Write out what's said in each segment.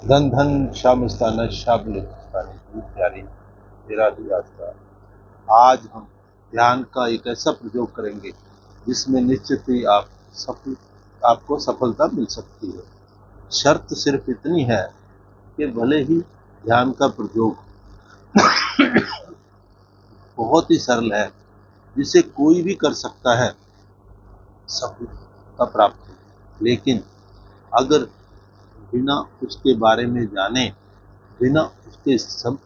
धन धन शामस्ताना शाबलिस्तानी की प्यारी तेरा भी रास्ता। आज हम ध्यान का एक ऐसा प्रयोग करेंगे जिसमें निश्चित ही आपको सफलता मिल सकती है। शर्त सिर्फ इतनी है कि भले ही ध्यान का प्रयोग बहुत ही सरल है, जिसे कोई भी कर सकता है सफलता प्राप्त हो, लेकिन अगर बिना उसके बारे में जाने, बिना उसके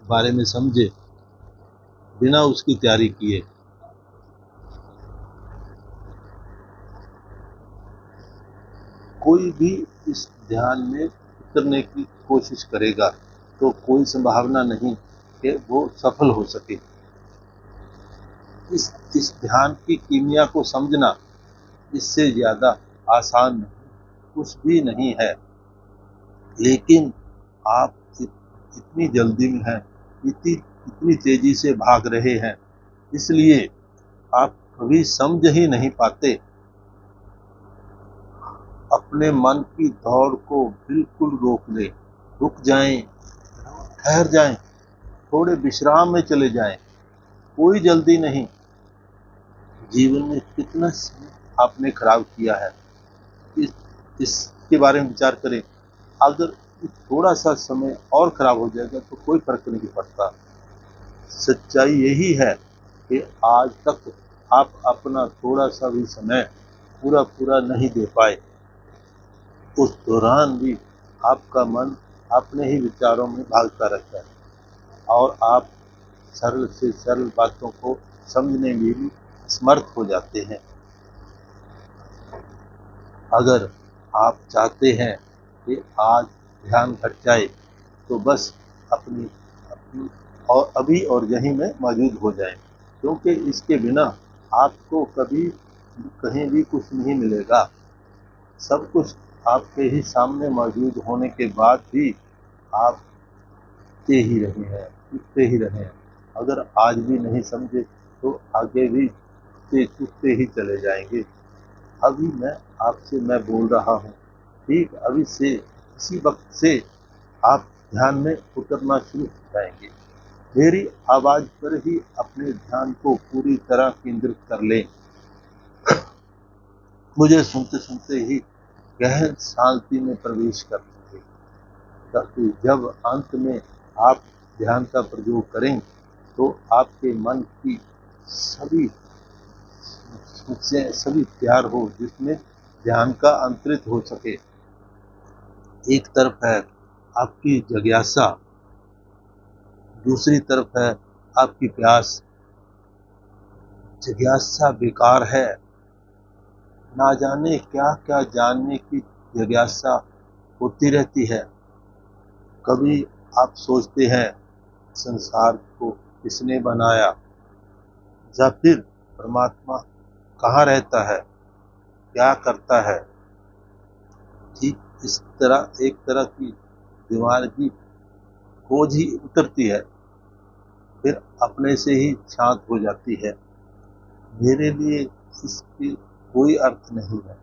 बारे में समझे, बिना उसकी तैयारी किए कोई भी इस ध्यान में उतरने की कोशिश करेगा तो कोई संभावना नहीं कि वो सफल हो सके। इस ध्यान की कीमिया को समझना इससे ज्यादा आसान कुछ भी नहीं है, लेकिन आप इतनी जल्दी में हैं, इतनी तेजी से भाग रहे हैं, इसलिए आप कभी समझ ही नहीं पाते। अपने मन की दौड़ को बिल्कुल रोक ले, रुक जाएं, ठहर जाएं, थोड़े विश्राम में चले जाएं। कोई जल्दी नहीं। जीवन में कितना समय आपने खराब किया है, इसके बारे में विचार करें। अगर थोड़ा सा समय और खराब हो जाएगा तो कोई फर्क नहीं पड़ता। सच्चाई यही है कि आज तक आप अपना थोड़ा सा भी समय पूरा पूरा नहीं दे पाए। उस दौरान भी आपका मन अपने ही विचारों में भागता रहता है और आप सरल से सरल बातों को समझने में भी असमर्थ हो जाते हैं। अगर आप चाहते हैं कि आज ध्यान घट जाए तो बस अपनी अपनी और अभी और यहीं में मौजूद हो जाएं, क्योंकि इसके बिना आपको कभी कहीं भी कुछ नहीं मिलेगा। सब कुछ आपके ही सामने मौजूद होने के बाद भी आप चुपते ही रहे हैं, चुपते ही रहे हैं। अगर आज भी नहीं समझे तो आगे भी चुपते ही चले जाएंगे। अभी मैं बोल रहा हूँ, ठीक अभी से इसी वक्त से आप ध्यान में उतरना शुरू हो जाएंगे। मेरी आवाज पर ही अपने ध्यान को पूरी तरह केंद्रित कर लें। मुझे सुनते सुनते ही गहन शांति में प्रवेश कर लेंगे, ताकि जब अंत में आप ध्यान का प्रयोग करें तो आपके मन की सभी सभी तैयार हो, जिसमें ध्यान का अंतरित हो सके। एक तरफ है आपकी जिज्ञासा, दूसरी तरफ है आपकी प्यास। जिज्ञासा बेकार है, ना जाने क्या क्या जानने की जिज्ञासा होती रहती है। कभी आप सोचते हैं संसार को किसने बनाया, या फिर परमात्मा कहाँ रहता है, क्या करता है। ठीक इस तरह एक तरह की दिमाग की खोज ही उतरती है, फिर अपने से ही शांत हो जाती है। मेरे लिए इसकी कोई अर्थ नहीं है।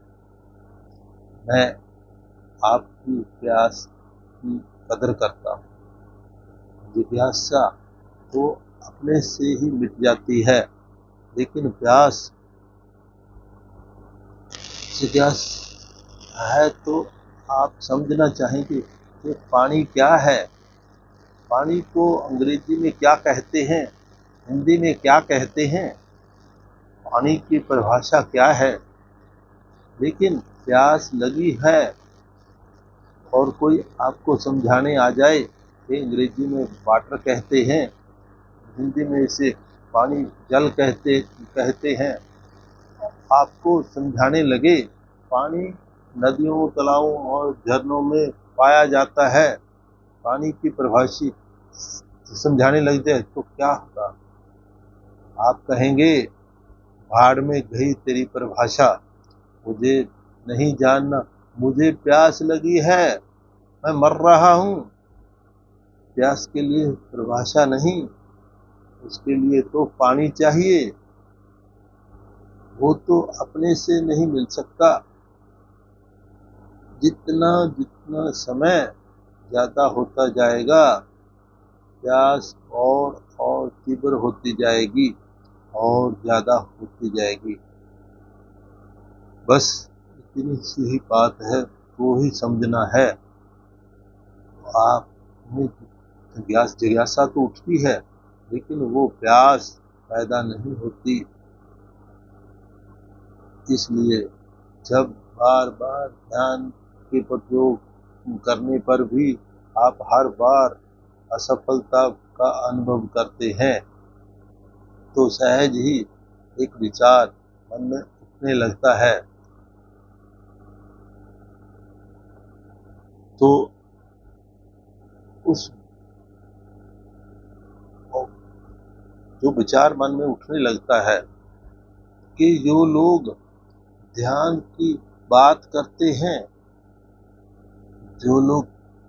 मैं आपकी प्यास की कदर करता हूँ। जिज्ञासा तो अपने से ही मिट जाती है, लेकिन जिज्ञासा है तो आप समझना चाहेंगे कि पानी क्या है, पानी को अंग्रेजी में क्या कहते हैं, हिंदी में क्या कहते हैं, पानी की परिभाषा क्या है। लेकिन प्यास लगी है और कोई आपको समझाने आ जाए कि अंग्रेजी में वाटर कहते हैं, हिंदी में इसे पानी जल कहते कहते हैं, आपको समझाने लगे पानी नदियों, तालाबों और झरनों में पाया जाता है, पानी की परिभाषा समझाने लग जाए तो क्या होगा। आप कहेंगे भाड़ में गई तेरी परिभाषा, मुझे नहीं जानना, मुझे प्यास लगी है, मैं मर रहा हूँ। प्यास के लिए परिभाषा नहीं, उसके लिए तो पानी चाहिए, वो तो अपने से नहीं मिल सकता। जितना जितना समय ज़्यादा होता जाएगा, प्यास और तीव्र होती जाएगी और ज़्यादा होती जाएगी। बस इतनी सी ही बात है, वो ही समझना है। आप में जिज्ञासा तो उठती है, लेकिन वो प्यास पैदा नहीं होती। इसलिए जब बार बार ध्यान के प्रयोग करने पर भी आप हर बार असफलता का अनुभव करते हैं, तो सहज ही एक विचार मन में उठने लगता है। तो उस जो विचार मन में उठने लगता है कि जो लोग ध्यान की बात करते हैं, जो लोग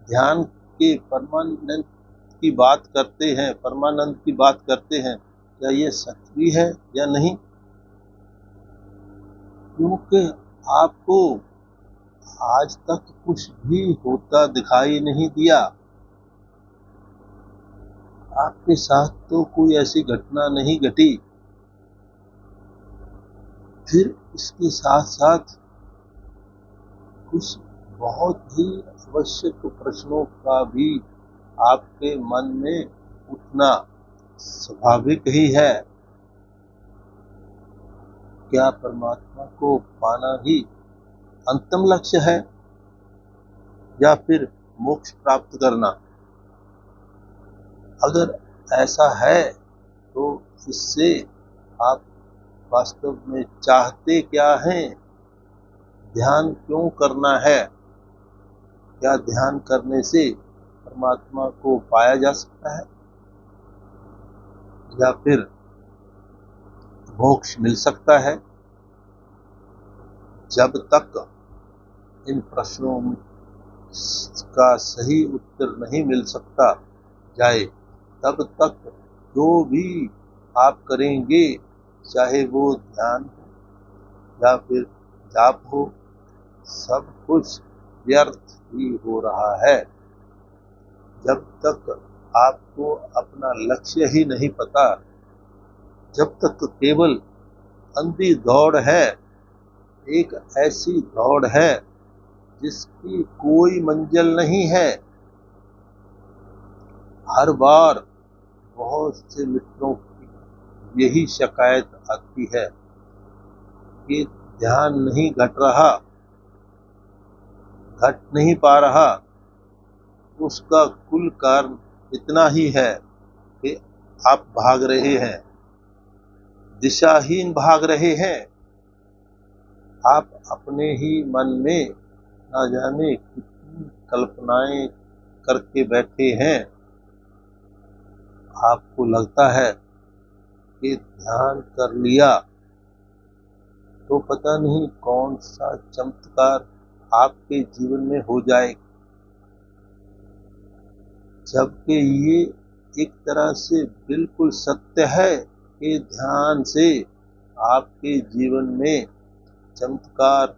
ध्यान के परमानंद की बात करते हैं, परमानंद की बात करते हैं, क्या ये सच भी है या नहीं? क्योंकि आपको आज तक कुछ भी होता दिखाई नहीं दिया। आपके साथ तो कोई ऐसी घटना नहीं घटी। फिर इसके साथ साथ कुछ बहुत ही आवश्यक प्रश्नों का भी आपके मन में उठना स्वाभाविक ही है। क्या परमात्मा को पाना ही अंतिम लक्ष्य है या फिर मोक्ष प्राप्त करना? अगर ऐसा है तो इससे आप वास्तव में चाहते क्या हैं? ध्यान क्यों करना है? क्या ध्यान करने से परमात्मा को पाया जा सकता है या फिर मोक्ष मिल सकता है? जब तक इन प्रश्नों का सही उत्तर नहीं मिल सकता जाए, तब तक जो भी आप करेंगे, चाहे वो ध्यान हो या फिर जाप हो, सब कुछ व्यर्थ ही हो रहा है। जब तक आपको अपना लक्ष्य ही नहीं पता, जब तक केवल अंधी दौड़ है, एक ऐसी दौड़ है जिसकी कोई मंजिल नहीं है। हर बार बहुत से मित्रों की यही शिकायत आती है कि ध्यान नहीं घट रहा, घट नहीं पा रहा। उसका कुल कारण इतना ही है कि आप भाग रहे हैं, दिशाहीन भाग रहे हैं। आप अपने ही मन में ना जाने कितनी कल्पनाएं करके बैठे हैं। आपको लगता है कि ध्यान कर लिया तो पता नहीं कौन सा चमत्कार आपके जीवन में हो जाए, जबकि ये एक तरह से बिल्कुल सत्य है कि ध्यान से आपके जीवन में चमत्कार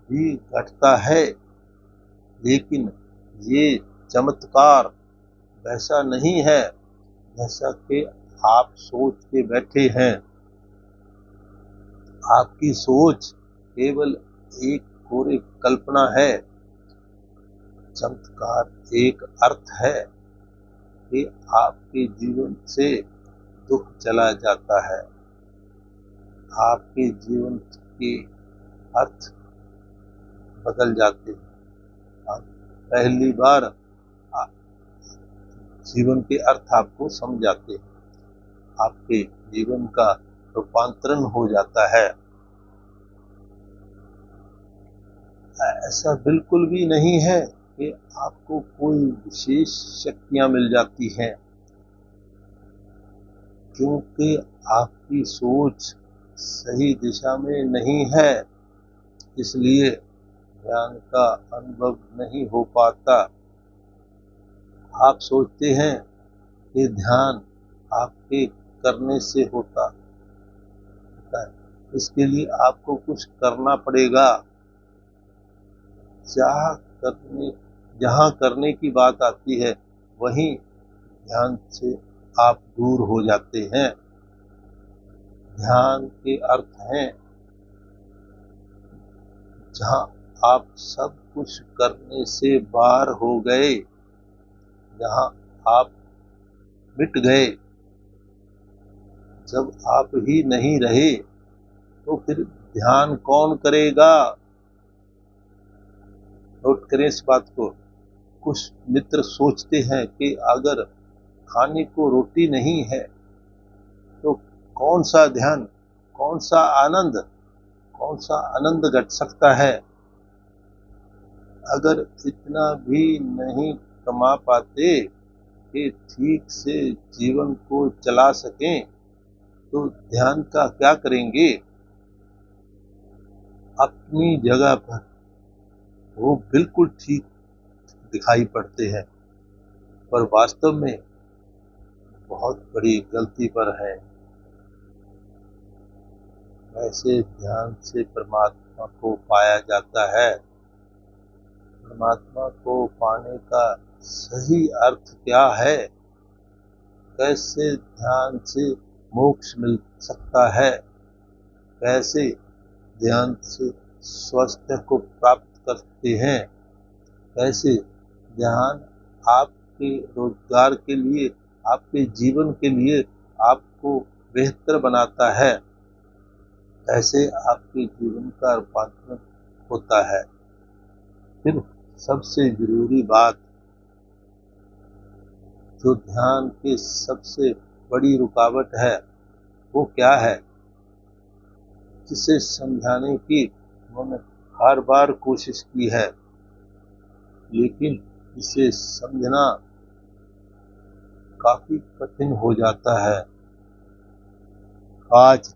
भी घटता है, लेकिन ये चमत्कार वैसा नहीं है जैसा कि आप सोच के बैठे हैं। आपकी सोच केवल एक पूरी कल्पना है। चमत्कार एक अर्थ है कि आपके जीवन से दुख चला जाता है, आपके जीवन के अर्थ बदल जाते हैं। आप पहली बार जीवन के अर्थ आपको समझ आते हैं, आपके जीवन का रूपांतरण हो जाता है। ऐसा बिल्कुल भी नहीं है कि आपको कोई विशेष शक्तियां मिल जाती हैं, क्योंकि आपकी सोच सही दिशा में नहीं है, इसलिए ज्ञान का अनुभव नहीं हो पाता। आप सोचते हैं कि ध्यान आपके करने से होता है, इसके लिए आपको कुछ करना पड़ेगा। चाह करने जहाँ करने की बात आती है वहीं ध्यान से आप दूर हो जाते हैं। ध्यान के अर्थ हैं जहाँ आप सब कुछ करने से बाहर हो गए, जहाँ आप मिट गए। जब आप ही नहीं रहे तो फिर ध्यान कौन करेगा? नोट करें इस बात को। कुछ मित्र सोचते हैं कि अगर खाने को रोटी नहीं है तो कौन सा ध्यान, कौन सा आनंद, कौन सा आनंद घट सकता है। अगर इतना भी नहीं कमा पाते कि ठीक से जीवन को चला सकें तो ध्यान का क्या करेंगे? अपनी जगह पर वो बिल्कुल ठीक दिखाई पड़ते हैं, पर वास्तव में बहुत बड़ी गलती पर है। वैसे ध्यान से परमात्मा को पाया जाता है। परमात्मा को पाने का सही अर्थ क्या है? कैसे ध्यान से मोक्ष मिल सकता है? कैसे ध्यान से स्वास्थ्य को प्राप्त करते हैं? कैसे ध्यान आपके रोजगार के लिए, आपके जीवन के लिए आपको बेहतर बनाता है? कैसे आपके जीवन का रूपांतरण होता है? फिर सबसे जरूरी बात, जो ध्यान की सबसे बड़ी रुकावट है वो क्या है, जिसे समझाने की मैंने हर बार कोशिश की है, लेकिन इसे समझना काफी कठिन हो जाता है। आज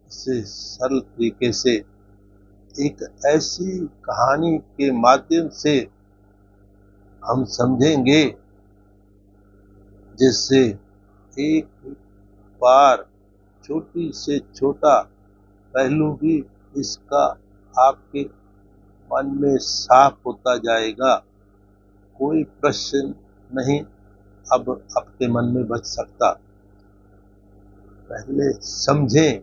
इसे सरल तरीके से एक ऐसी कहानी के माध्यम से हम समझेंगे जिससे एक बार छोटी से छोटा पहलू भी इसका आपके मन में साफ होता जाएगा। कोई प्रश्न नहीं अब आपके मन में बच सकता। पहले समझें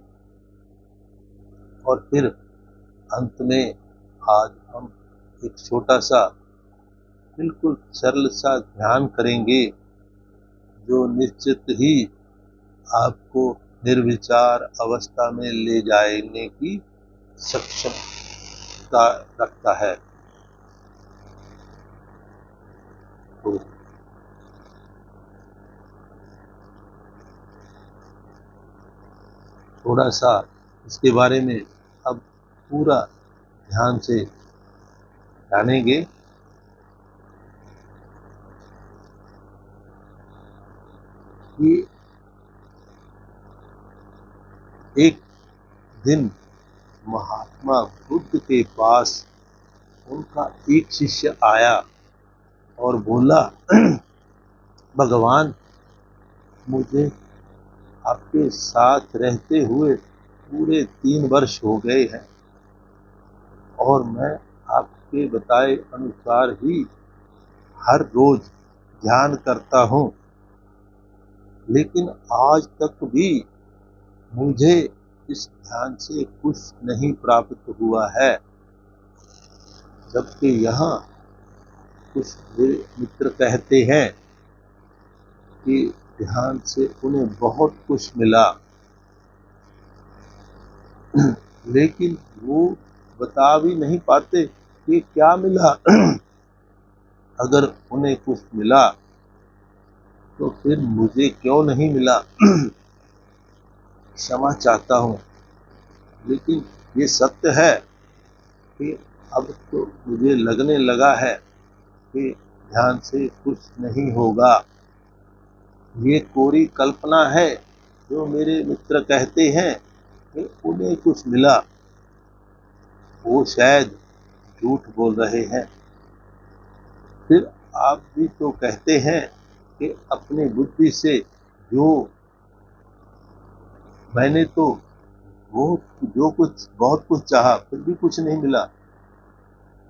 और फिर अंत में आज हम एक छोटा सा बिल्कुल सरल सा ध्यान करेंगे जो निश्चित ही आपको निर्विचार अवस्था में ले जाने की सक्षमता रखता है। तो थोड़ा सा इसके बारे में अब पूरा ध्यान से जानेंगे। कि एक दिन महात्मा बुद्ध के पास उनका एक शिष्य आया और बोला, भगवान, मुझे आपके साथ रहते हुए पूरे 3 वर्ष हो गए हैं और मैं आपके बताए अनुसार ही हर रोज ध्यान करता हूँ, लेकिन आज तक भी मुझे इस ध्यान से कुछ नहीं प्राप्त हुआ है। जबकि यहाँ कुछ मित्र कहते हैं कि ध्यान से उन्हें बहुत कुछ मिला, लेकिन वो बता भी नहीं पाते कि क्या मिला। अगर उन्हें कुछ मिला तो फिर मुझे क्यों नहीं मिला? क्षमा चाहता हूँ, लेकिन ये सत्य है कि अब तो मुझे लगने लगा है कि ध्यान से कुछ नहीं होगा। ये कोरी कल्पना है जो मेरे मित्र कहते हैं कि उन्हें कुछ मिला, वो शायद झूठ बोल रहे हैं। फिर आप भी तो कहते हैं कि अपनी बुद्धि से जो मैंने तो वो जो कुछ बहुत कुछ चाहा फिर भी कुछ नहीं मिला,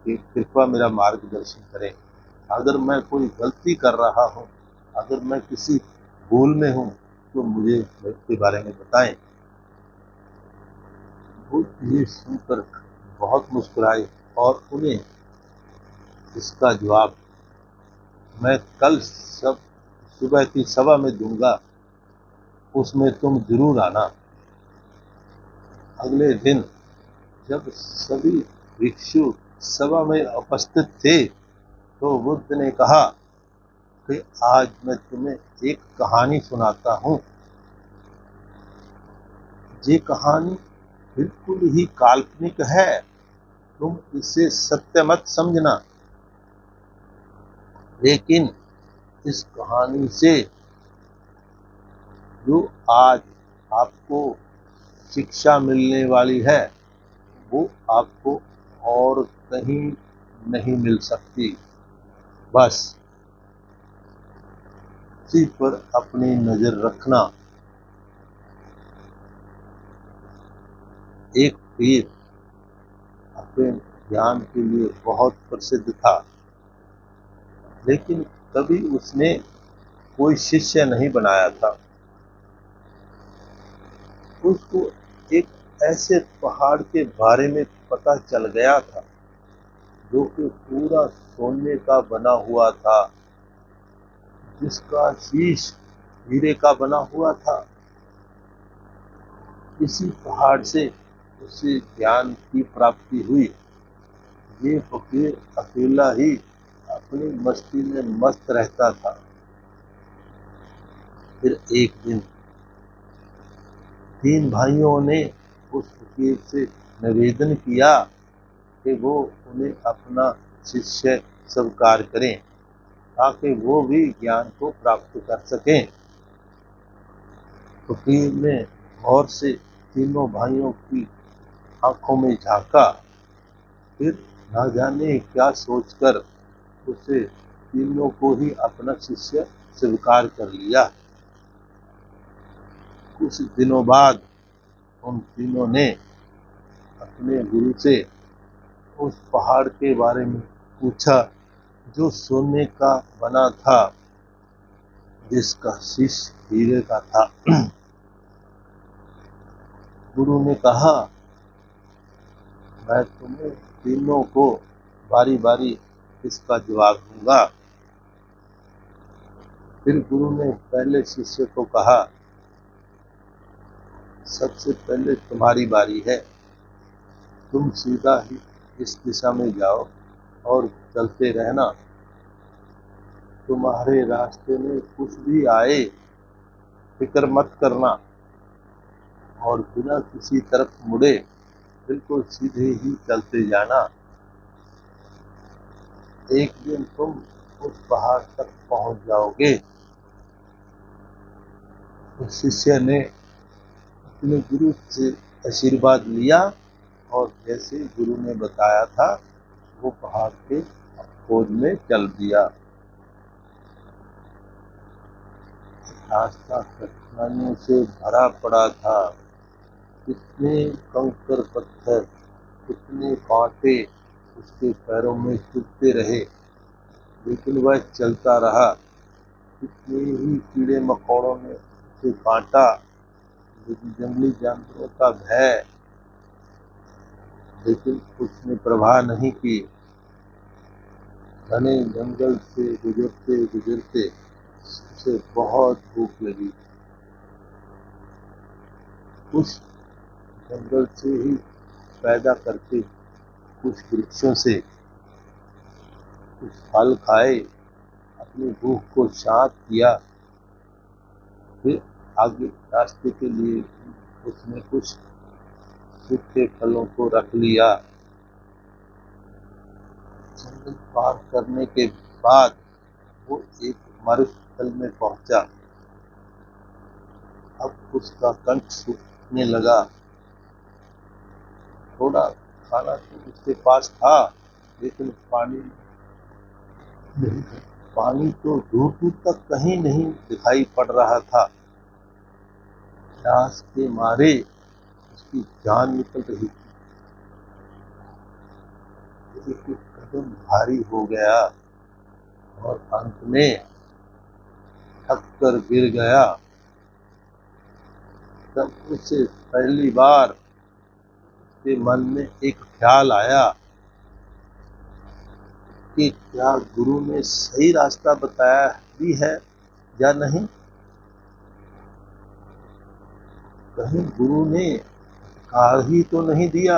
कि कृपया मेरा मार्गदर्शन करें। अगर मैं कोई गलती कर रहा हूँ, अगर मैं किसी भूल में हूँ, तो मुझे इसके बारे में बताएं। वो ये सुनकर बहुत मुस्कुराए और उन्हें इसका जवाब मैं कल सब सुबह की सभा में दूंगा, उसमें तुम जरूर आना। अगले दिन जब सभी भिक्षु सभा में उपस्थित थे, तो बुद्ध ने कहा कि आज मैं तुम्हें एक कहानी सुनाता हूँ। ये कहानी बिल्कुल ही काल्पनिक है, तुम इसे सत्य मत समझना, लेकिन इस कहानी से जो आज आपको शिक्षा मिलने वाली है, वो आपको और कहीं नहीं मिल सकती। बस इसी पर अपनी नजर रखना। एक पीर अपने ज्ञान के लिए बहुत प्रसिद्ध था, लेकिन कभी उसने कोई शिष्य नहीं बनाया था। उसको एक ऐसे पहाड़ के बारे में पता चल गया था जो कि पूरा सोने का बना हुआ था, जिसका शीश हीरे का बना हुआ था। इसी पहाड़ से उसे ज्ञान की प्राप्ति हुई। ये फकीर अकेला ही अपनी मस्ती में मस्त रहता था। फिर एक दिन 3 भाइयों ने उस फकीर से निवेदन किया कि वो उन्हें अपना शिष्य स्वीकार करें, ताकि वो भी ज्ञान को प्राप्त कर सकें। फकीर ने गौर से तीनों भाइयों की आंखों में झांका, फिर न जाने क्या सोचकर उसे तीनों को ही अपना शिष्य स्वीकार कर लिया। कुछ दिनों बाद उन तीनों ने अपने गुरु से उस पहाड़ के बारे में पूछा, जो सोने का बना था, जिसका शीश हीरे का था। गुरु ने कहा, मैं तुम्हें तीनों को बारी बारी इसका जवाब दूंगा। फिर गुरु ने पहले शिष्य को कहा, सबसे पहले तुम्हारी बारी है, तुम सीधा ही इस दिशा में जाओ और चलते रहना। तुम्हारे रास्ते में कुछ भी आए, फिक्र मत करना और बिना किसी तरफ मुड़े बिल्कुल सीधे ही चलते जाना। एक दिन तुम उस पहाड़ तक पहुंच जाओगे। उस शिष्य ने अपने गुरु से आशीर्वाद लिया और जैसे गुरु ने बताया था, वो पहाड़ के खोज में चल दिया। रास्ता कठिनाइयों से भरा पड़ा था। कितने कंकड़ पत्थर, कितने कांटे उसके पैरों में चुभते रहे, लेकिन वह चलता रहा। कितने ही कीड़े मकोड़ों ने उसे काटा, लेकिन जंगली जानवरों का भय, लेकिन उसने परवाह नहीं की। घने जंगल से गुजरते गुजरते उसे बहुत भूख लगी। उस जंगल से ही पैदा करके कुछ वृक्षों से कुछ फल खाए, अपनी भूख को शांत किया। फिर आगे रास्ते के लिए उसने कुछ सूखे फलों को रख लिया। जंगल पार करने के बाद वो एक मरुस्थल में पहुंचा। अब उसका कंठ सूखने लगा। थोड़ा खाना तो उसके पास था, लेकिन पानी नहीं था। पानी तो दूर दूर तक कहीं नहीं दिखाई पड़ रहा था। प्यास के मारे उसकी जान निकल रही थी। एक कदम भारी हो गया। और अंत में थक कर गिर गया। तब उसे पहली बार उसके मन में एक ख्याल आया कि क्या गुरु ने सही रास्ता बताया भी है या नहीं। कहीं गुरु ने कहा ही तो नहीं दिया।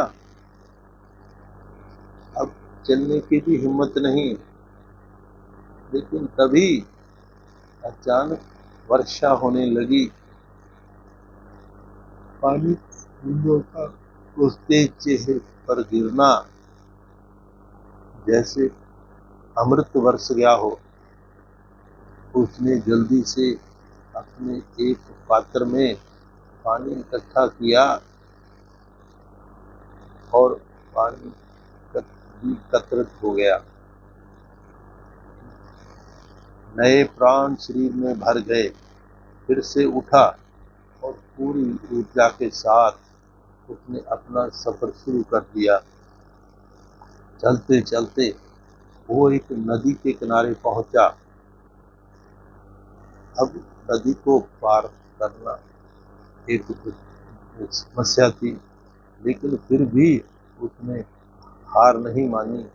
अब चलने की भी हिम्मत नहीं। लेकिन तभी अचानक वर्षा होने लगी। पानी बूंदों का उसके चेहरे पर गिरना जैसे अमृत बरस गया हो। उसने जल्दी से अपने एक पात्र में पानी इकट्ठा किया और पानी एकत्रित हो गया। नए प्राण शरीर में भर गए। फिर से उठा और पूरी ऊर्जा के साथ उसने अपना सफर शुरू कर दिया। चलते चलते वो एक नदी के किनारे पहुंचा। अब नदी को पार करना एक समस्या थी, लेकिन फिर भी उसने हार नहीं मानी।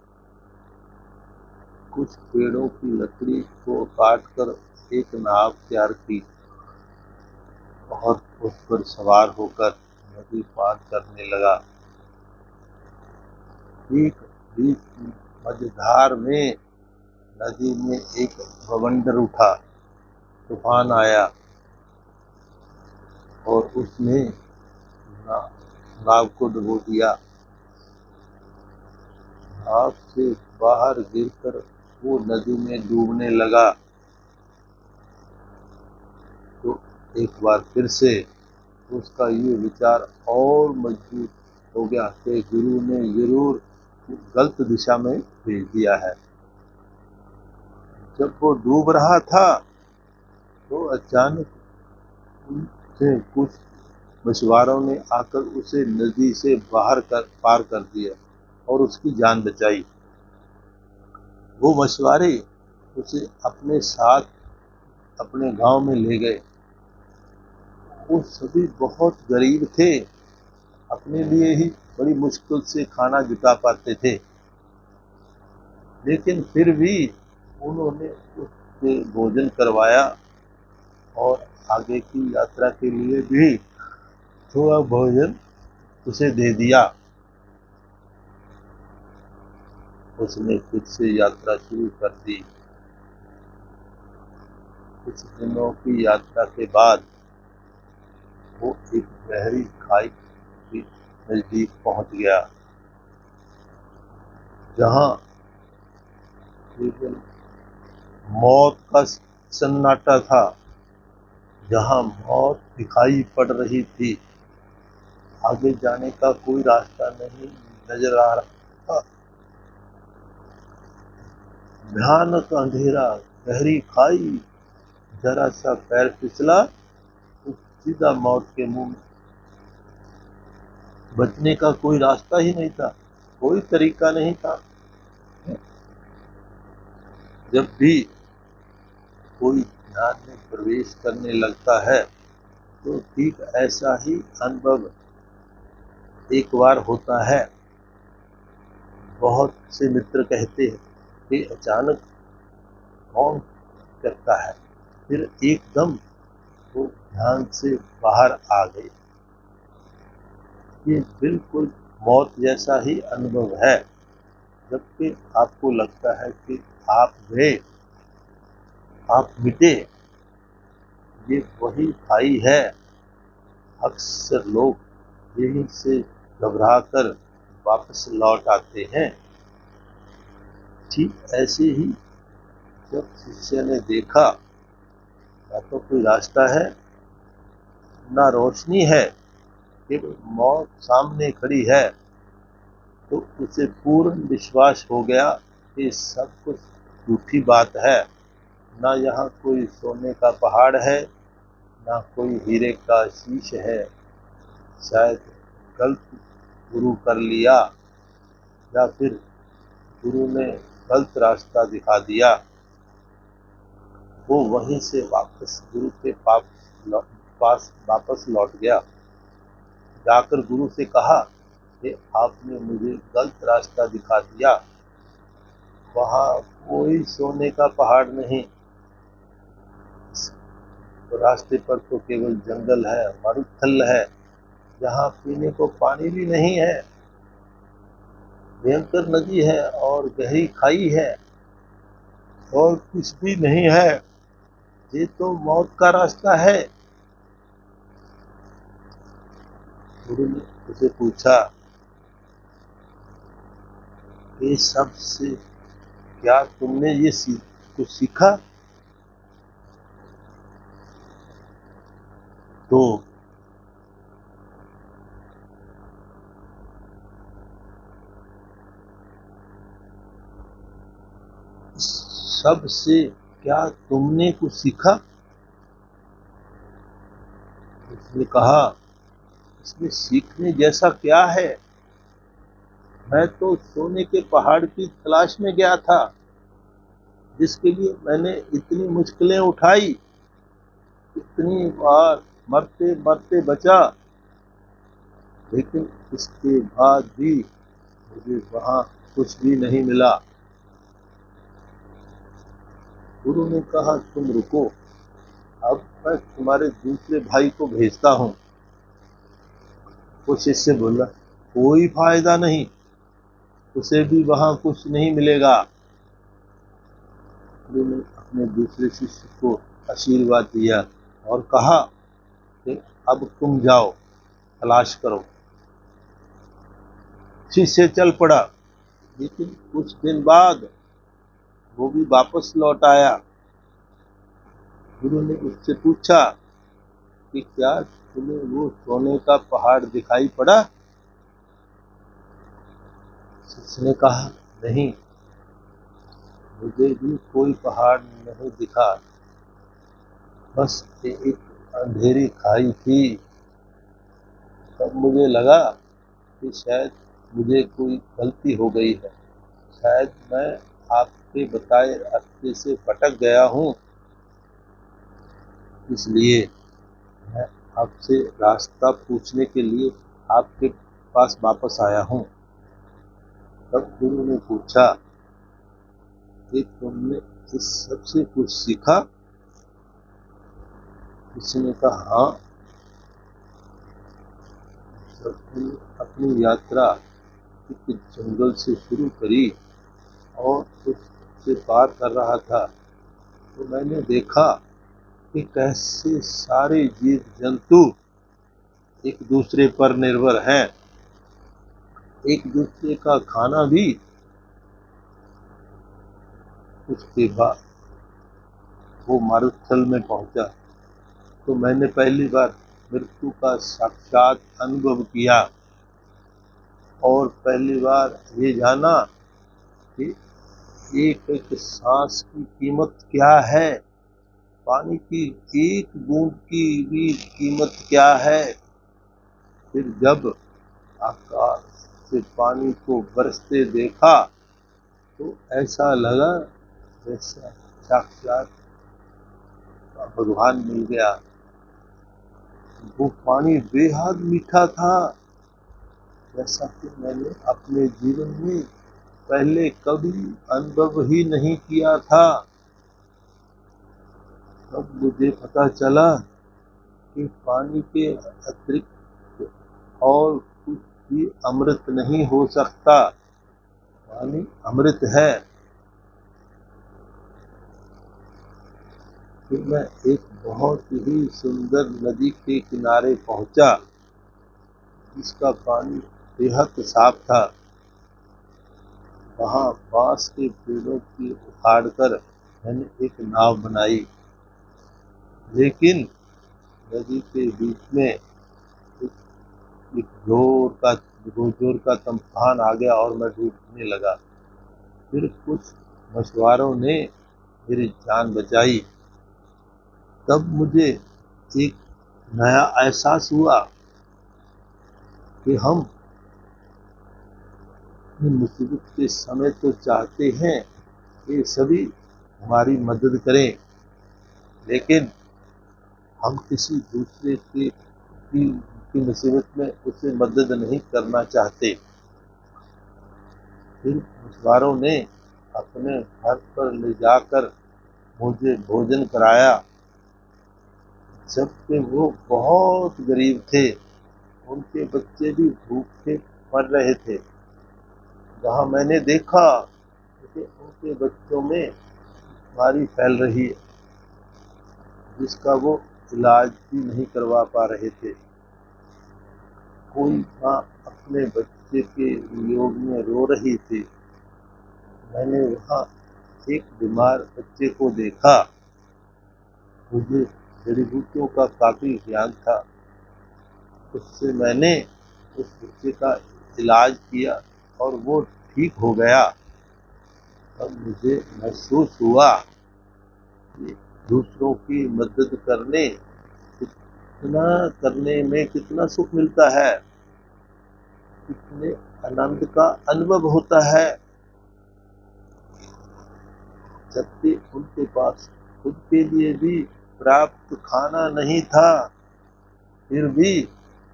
कुछ पेड़ों की लकड़ी को काटकर एक नाव तैयार की और उस पर सवार होकर नदी पार करने लगा। ठीक बीच मझधार में नदी में एक बवंडर उठा। तूफान आया और उसने नाव को डुबो दिया। नाव से बाहर गिरकर वो नदी में डूबने लगा। तो एक बार फिर से उसका ये विचार और मजबूत हो गया कि गुरु ने जरूर गलत दिशा में भेज दिया है। जब वो डूब रहा था तो अचानक उनसे कुछ मछुआरों ने आकर उसे नदी से पार कर दिया और उसकी जान बचाई। वो मछुआरे उसे अपने साथ अपने गांव में ले गए। वो सभी बहुत गरीब थे, अपने लिए ही बड़ी मुश्किल से खाना जुटा पाते थे, लेकिन फिर भी उन्होंने उससे भोजन करवाया और आगे की यात्रा के लिए भी थोड़ा भोजन उसे दे दिया। उसने फिर से यात्रा शुरू कर दी। कुछ दिनों की यात्रा के बाद वो एक गहरी खाई के नजदीक पहुंच गया, जहां केवल मौत का सन्नाटा था, जहां मौत दिखाई पड़ रही थी। आगे जाने का कोई रास्ता नहीं नजर आ रहा। भयानक अंधेरा, गहरी खाई, जरा सा पैर फिसला तो सीधा मौत के मुंह में। बचने का कोई रास्ता ही नहीं था, कोई तरीका नहीं था। जब भी कोई ध्यान में प्रवेश करने लगता है तो ठीक ऐसा ही अनुभव एक बार होता है। बहुत से मित्र कहते हैं कि अचानक कौन करता है, फिर एकदम वो ध्यान से बाहर आ गए। ये बिल्कुल मौत जैसा ही अनुभव है। जबकि आपको लगता है कि आप गए, आप मिटे, ये वही खाई है। अक्सर लोग यहीं से घबराकर वापस लौट आते हैं। ठीक ऐसे ही जब शिष्य ने देखा ना तो कोई रास्ता है, ना रोशनी है, केवल मौत सामने खड़ी है, तो उसे पूर्ण विश्वास हो गया कि सब कुछ झूठी बात है। ना यहाँ कोई सोने का पहाड़ है, ना कोई हीरे का शीश है। शायद गलत गुरु कर लिया, या फिर गुरु ने गलत रास्ता दिखा दिया। वो वहीं से वापस गुरु के पास वापस लौट गया। जाकर गुरु से कहा कि आपने मुझे गलत रास्ता दिखा दिया, वहाँ कोई सोने का पहाड़ नहीं, तो रास्ते पर तो केवल जंगल है, मरुस्थल है, जहाँ पीने को पानी भी नहीं है, भयंकर नदी है और गहरी खाई है, और कुछ भी नहीं है, ये तो मौत का रास्ता है। गुरु ने उसे पूछा, ये सब से क्या तुमने ये कुछ सीखा? तो सब से क्या तुमने कुछ सीखा? उसने कहा, इसमें सीखने जैसा क्या है? मैं तो सोने के पहाड़ की तलाश में गया था, जिसके लिए मैंने इतनी मुश्किलें उठाई, इतनी बार मरते मरते बचा, लेकिन इसके बाद भी मुझे वहां कुछ भी नहीं मिला। गुरु ने कहा, तुम रुको, अब मैं तुम्हारे दूसरे भाई को भेजता हूँ। वो शिष्य बोला, कोई फायदा नहीं, उसे भी वहां कुछ नहीं मिलेगा। गुरु ने अपने दूसरे शिष्य को आशीर्वाद दिया और कहा कि अब तुम जाओ, तलाश करो। शिष्य चल पड़ा, लेकिन कुछ दिन बाद वो भी वापस लौट आया। गुरु ने उससे पूछा कि क्या तुम्हें वो सोने का पहाड़ दिखाई पड़ा? शिष्य ने कहा, नहीं, मुझे भी कोई पहाड़ नहीं दिखा, बस एक अंधेरी खाई थी। तब मुझे लगा कि शायद मुझे कोई गलती हो गई है, शायद मैं आपके बताए रास्ते से भटक गया हूँ, इसलिए मैं आपसे रास्ता पूछने के लिए आपके पास वापस आया हूँ। तब गुरु ने पूछा कि तुमने इस सब से कुछ सीखा? उसने कहा, हाँ, जब मैंने अपनी यात्रा एक जंगल से शुरू करी और उससे पार कर रहा था, तो मैंने देखा कि कैसे सारे जीव जंतु एक दूसरे पर निर्भर हैं, एक दूसरे का खाना भी। उसके बाद वो मारुस्थल में पहुंचा, तो मैंने पहली बार मृत्यु का साक्षात अनुभव किया और पहली बार ये जाना कि एक एक सांस की कीमत क्या है, पानी की एक बूंद की भी कीमत क्या है। फिर जब आकाश से पानी को बरसते देखा, तो ऐसा लगा जैसा साक्षात भगवान मिल गया। वो पानी बेहद मीठा था, जैसा कि मैंने अपने जीवन में पहले कभी अनुभव ही नहीं किया था। तब मुझे पता चला कि पानी के अतिरिक्त और कुछ भी अमृत नहीं हो सकता। पानी अमृत है। फिर मैं एक बहुत ही सुंदर नदी के किनारे पहुंचा, जिसका पानी बेहद साफ था। वहां बांस के पेड़ों की उखाड़कर मैंने एक नाव बनाई, लेकिन नदी के बीच में एक जोर का तूफान आ गया और मैं डूबने लगा। फिर कुछ मछुआरों ने मेरी जान बचाई। तब मुझे एक नया एहसास हुआ कि हम मुसीबत के समय तो चाहते हैं कि सभी हमारी मदद करें, लेकिन हम किसी दूसरे की मुसीबत में उसे मदद नहीं करना चाहते। फिर मछुआरों ने अपने घर पर ले जाकर मुझे भोजन कराया, जबकि वो बहुत गरीब थे। उनके बच्चे भी भूखे मर रहे थे। वहाँ मैंने देखा कि उनके बच्चों में बीमारी फैल रही है, जिसका वो इलाज भी नहीं करवा पा रहे थे। कोई माँ अपने बच्चे के वियोग में रो रही थी। मैंने वहाँ एक बीमार बच्चे को देखा। मुझे जड़ी बूटियों का काफी ज्ञान था। उससे मैंने उस बच्चे का इलाज किया और वो ठीक हो गया। अब मुझे महसूस हुआ कि दूसरों की मदद करने में कितना सुख मिलता है, कितने आनंद का अनुभव होता है। जबकि उनके पास खुद के लिए भी प्राप्त खाना नहीं था, फिर भी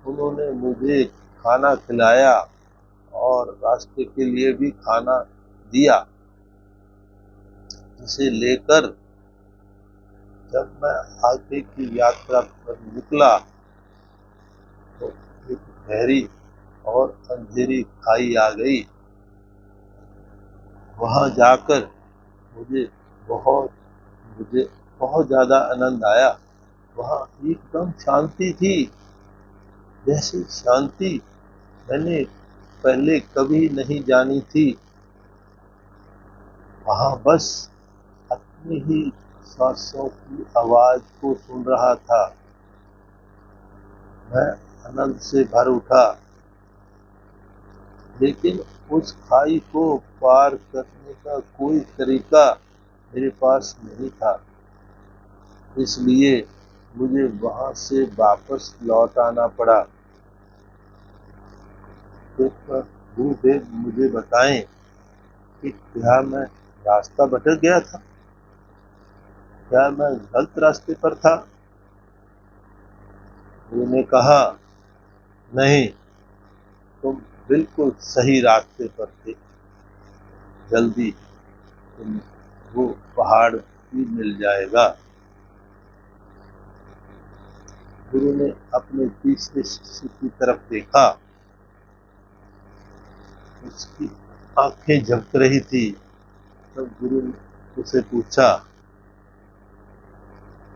उन्होंने मुझे खाना खिलाया और रास्ते के लिए भी खाना दिया, जिसे लेकर जब मैं आगे की यात्रा पर निकला तो एक गहरी और अंधेरी खाई आ गई। वहां जाकर मुझे बहुत मुझे बहुत ज्यादा आनंद आया। वहां एकदम शांति थी, जैसी शांति मैंने पहले कभी नहीं जानी थी। वहां बस अपनी ही सांसों की आवाज को सुन रहा था। मैं आनंद से भर उठा, लेकिन उस खाई को पार करने का कोई तरीका मेरे पास नहीं था। इसलिए मुझे वहां से वापस लौट आना पड़ा। तो गुरुदेव मुझे बताएं कि क्या मैं रास्ता भटक गया था, क्या मैं गलत रास्ते पर था। उन्होंने कहा, नहीं, तुम बिल्कुल सही रास्ते पर थे। जल्दी तुम वो पहाड़ भी मिल जाएगा। गुरु ने अपने तीसरे शिष्य की तरफ देखा। उसकी आंखें झपक रही थी। तब गुरु ने उसे पूछा,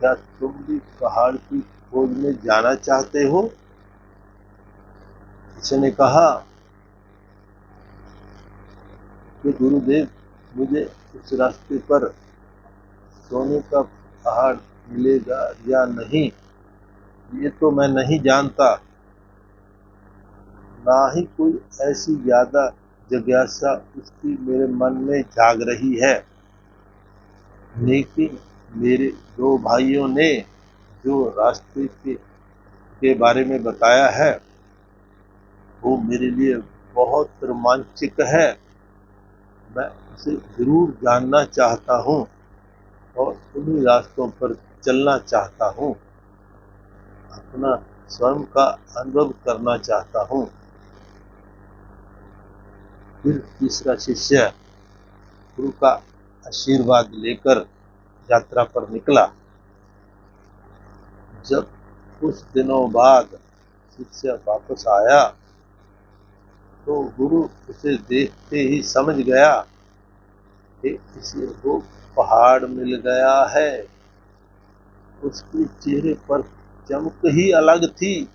क्या तुम भी पहाड़ की खोज में जाना चाहते हो? उसने कहा कि गुरुदेव, मुझे उस रास्ते पर सोने का पहाड़ मिलेगा या नहीं, ये तो मैं नहीं जानता। ना ही कोई ऐसी ज्यादा जिज्ञासा उसकी मेरे मन में जाग रही है। लेकिन मेरे दो भाइयों ने जो रास्ते के बारे में बताया है, वो मेरे लिए बहुत रोमांचक है। मैं उसे जरूर जानना चाहता हूँ और उन्हीं रास्तों पर चलना चाहता हूँ, अपना स्वयं का अनुभव करना चाहता हूँ। फिर तीसरा शिष्य गुरु का आशीर्वाद लेकर यात्रा पर निकला। जब कुछ दिनों बाद शिष्य वापस आया तो गुरु उसे देखते ही समझ गया कि इसे वो पहाड़ मिल गया है। उसके चेहरे पर चमक ही अलग थी।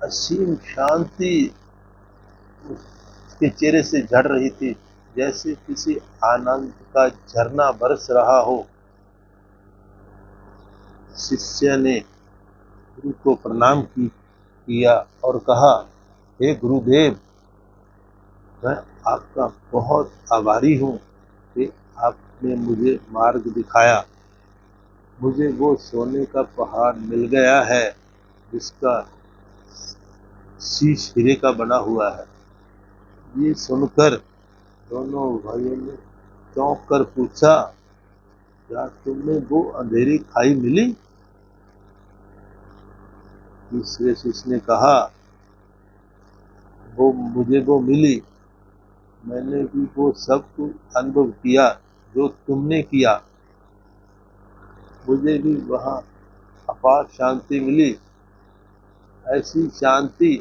असीम शांति उसके चेहरे से झड़ रही थी, जैसे किसी आनंद का झरना बरस रहा हो। शिष्य ने गुरु को प्रणाम किया और कहा, हे गुरुदेव, मैं आपका बहुत आभारी हूँ कि आपने मुझे मार्ग दिखाया। मुझे वो सोने का पहाड़ मिल गया है, जिसका शीश हीरे का बना हुआ है। ये सुनकर दोनों भाइयों ने चौंक कर पूछा, क्या तुम्हें वो अंधेरी खाई मिली? तीसरे शिष्य ने कहा, वो मिली। मैंने भी वो सब कुछ अनुभव किया जो तुमने किया। मुझे भी वहाँ अपार शांति मिली, ऐसी शांति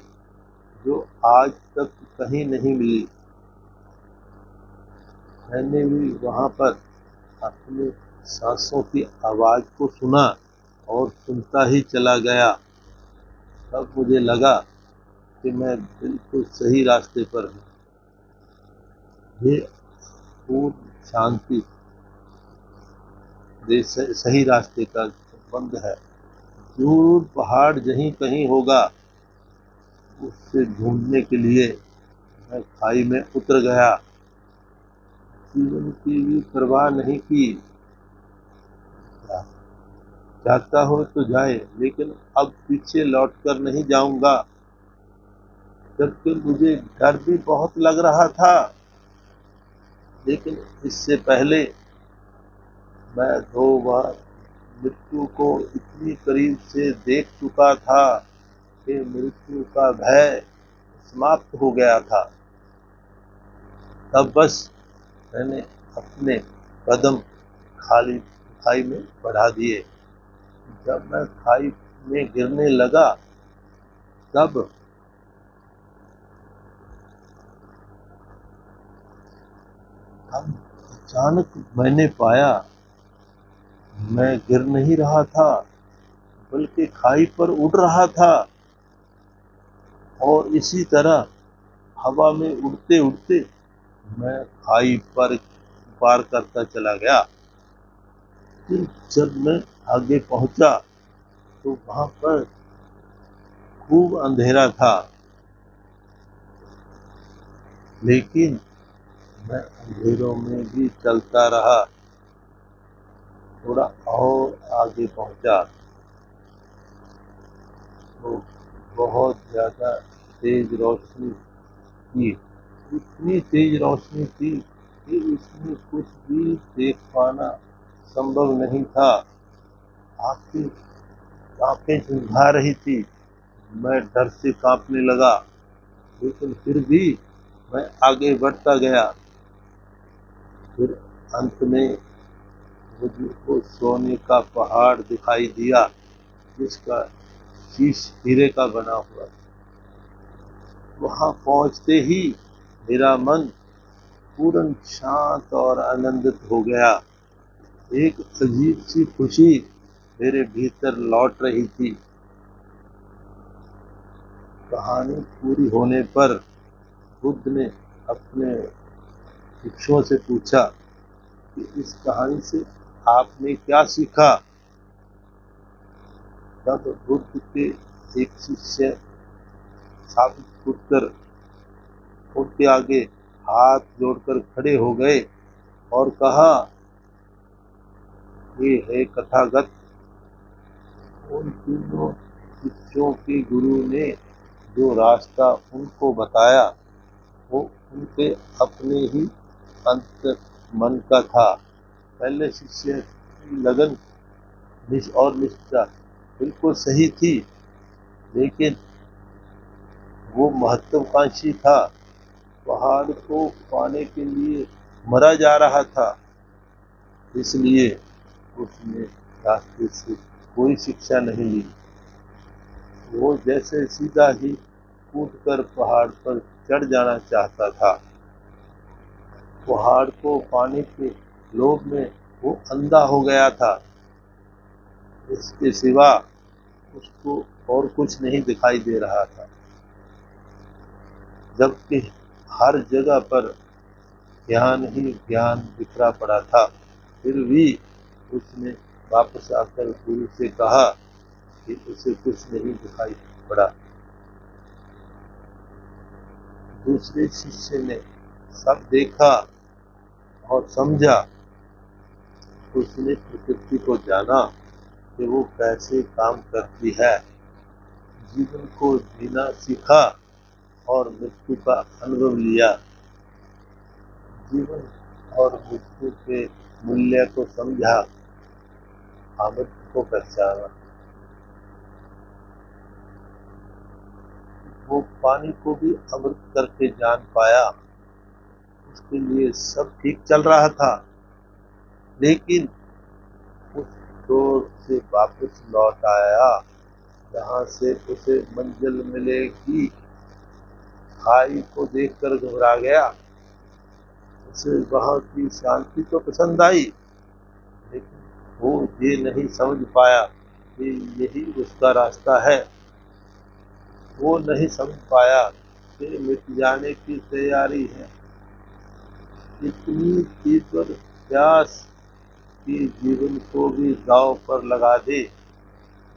जो आज तक कहीं नहीं मिली। मैंने भी वहाँ पर अपने सांसों की आवाज को सुना और सुनता ही चला गया। तब मुझे लगा कि मैं बिल्कुल सही रास्ते पर हूँ। ये पूर्ण शांति सही रास्ते का संबंध है। दूर पहाड़ जहीं कहीं होगा, उससे ढूंढने के लिए मैं खाई में उतर गया। जीवन की भी परवाह नहीं की। जाता हो तो जाए, लेकिन अब पीछे लौट कर नहीं जाऊंगा। जबकि मुझे डर भी बहुत लग रहा था, लेकिन इससे पहले मैं 2 बार मृत्यु को इतनी करीब से देख चुका था कि मृत्यु का भय समाप्त हो गया था। तब बस मैंने अपने कदम खाई में बढ़ा दिए। जब मैं खाई में गिरने लगा, तब अचानक मैंने पाया मैं गिर नहीं रहा था, बल्कि खाई पर उड़ रहा था। और इसी तरह हवा में उड़ते उड़ते मैं खाई पर पार करता चला गया। फिर जब मैं आगे पहुंचा तो वहां पर खूब अंधेरा था, लेकिन मैं अंधेरों में भी चलता रहा। थोड़ा और आगे पहुंचा तो बहुत ज्यादा तेज रोशनी थी। इतनी तेज रोशनी थी कि इसमें कुछ भी देख पाना संभव नहीं था। आंखें झुंझा रही थी। मैं डर से कांपने लगा, लेकिन फिर भी मैं आगे बढ़ता गया। फिर अंत में मुझे वो सोने का पहाड़ दिखाई दिया, जिसका शीश हीरे का बना हुआ था। वहां पहुंचते ही मेरा मन पूर्ण शांत और आनंदित हो गया। एक अजीब सी खुशी मेरे भीतर लौट रही थी। कहानी पूरी होने पर बुद्ध ने अपने शिष्यों से पूछा कि इस कहानी से आपने क्या सीखा? तब बुद्ध के एक शिष्य साबित उठकर उनके आगे हाथ जोड़कर खड़े हो गए और कहा, ये है कथागत। उन तीनों शिष्यों के गुरु ने जो रास्ता उनको बताया, वो उनके अपने ही अंत मन का था। पहले शिष्य की लगन और निष्ठा बिल्कुल सही थी, लेकिन वो महत्वाकांक्षी था। पहाड़ को पाने के लिए मरा जा रहा था, इसलिए उसने रास्ते से कोई शिक्षा नहीं ली। वो जैसे सीधा ही कूदकर पहाड़ पर चढ़ जाना चाहता था। पहाड़ को पाने के लोभ में वो अंधा हो गया था। इसके सिवा उसको और कुछ नहीं दिखाई दे रहा था। जबकि हर जगह पर ज्ञान ही ज्ञान बिखरा पड़ा था। फिर भी उसने वापस आकर गुरु से कहा कि उसे कुछ नहीं दिखाई पड़ा। दूसरे शिष्य ने सब देखा और समझा। उसने प्रकृति को जाना कि वो कैसे काम करती है, जीवन को जीना सीखा और मृत्यु का अनुभव लिया। जीवन और मृत्यु के मूल्य को समझा अमृत को पहचाना। वो पानी को भी अमृत करके जान पाया। उसके लिए सब ठीक चल रहा था, लेकिन उस दौर से वापस लौट आया जहाँ से उसे मंजिल मिलेगी। खाई को देखकर घबरा गया। उसे वहाँ की शांति तो पसंद आई, लेकिन वो ये नहीं समझ पाया कि यही उसका रास्ता है। वो नहीं समझ पाया कि मिट जाने की तैयारी है। इतनी तीव्र प्यास कि जीवन को भी दांव पर लगा दे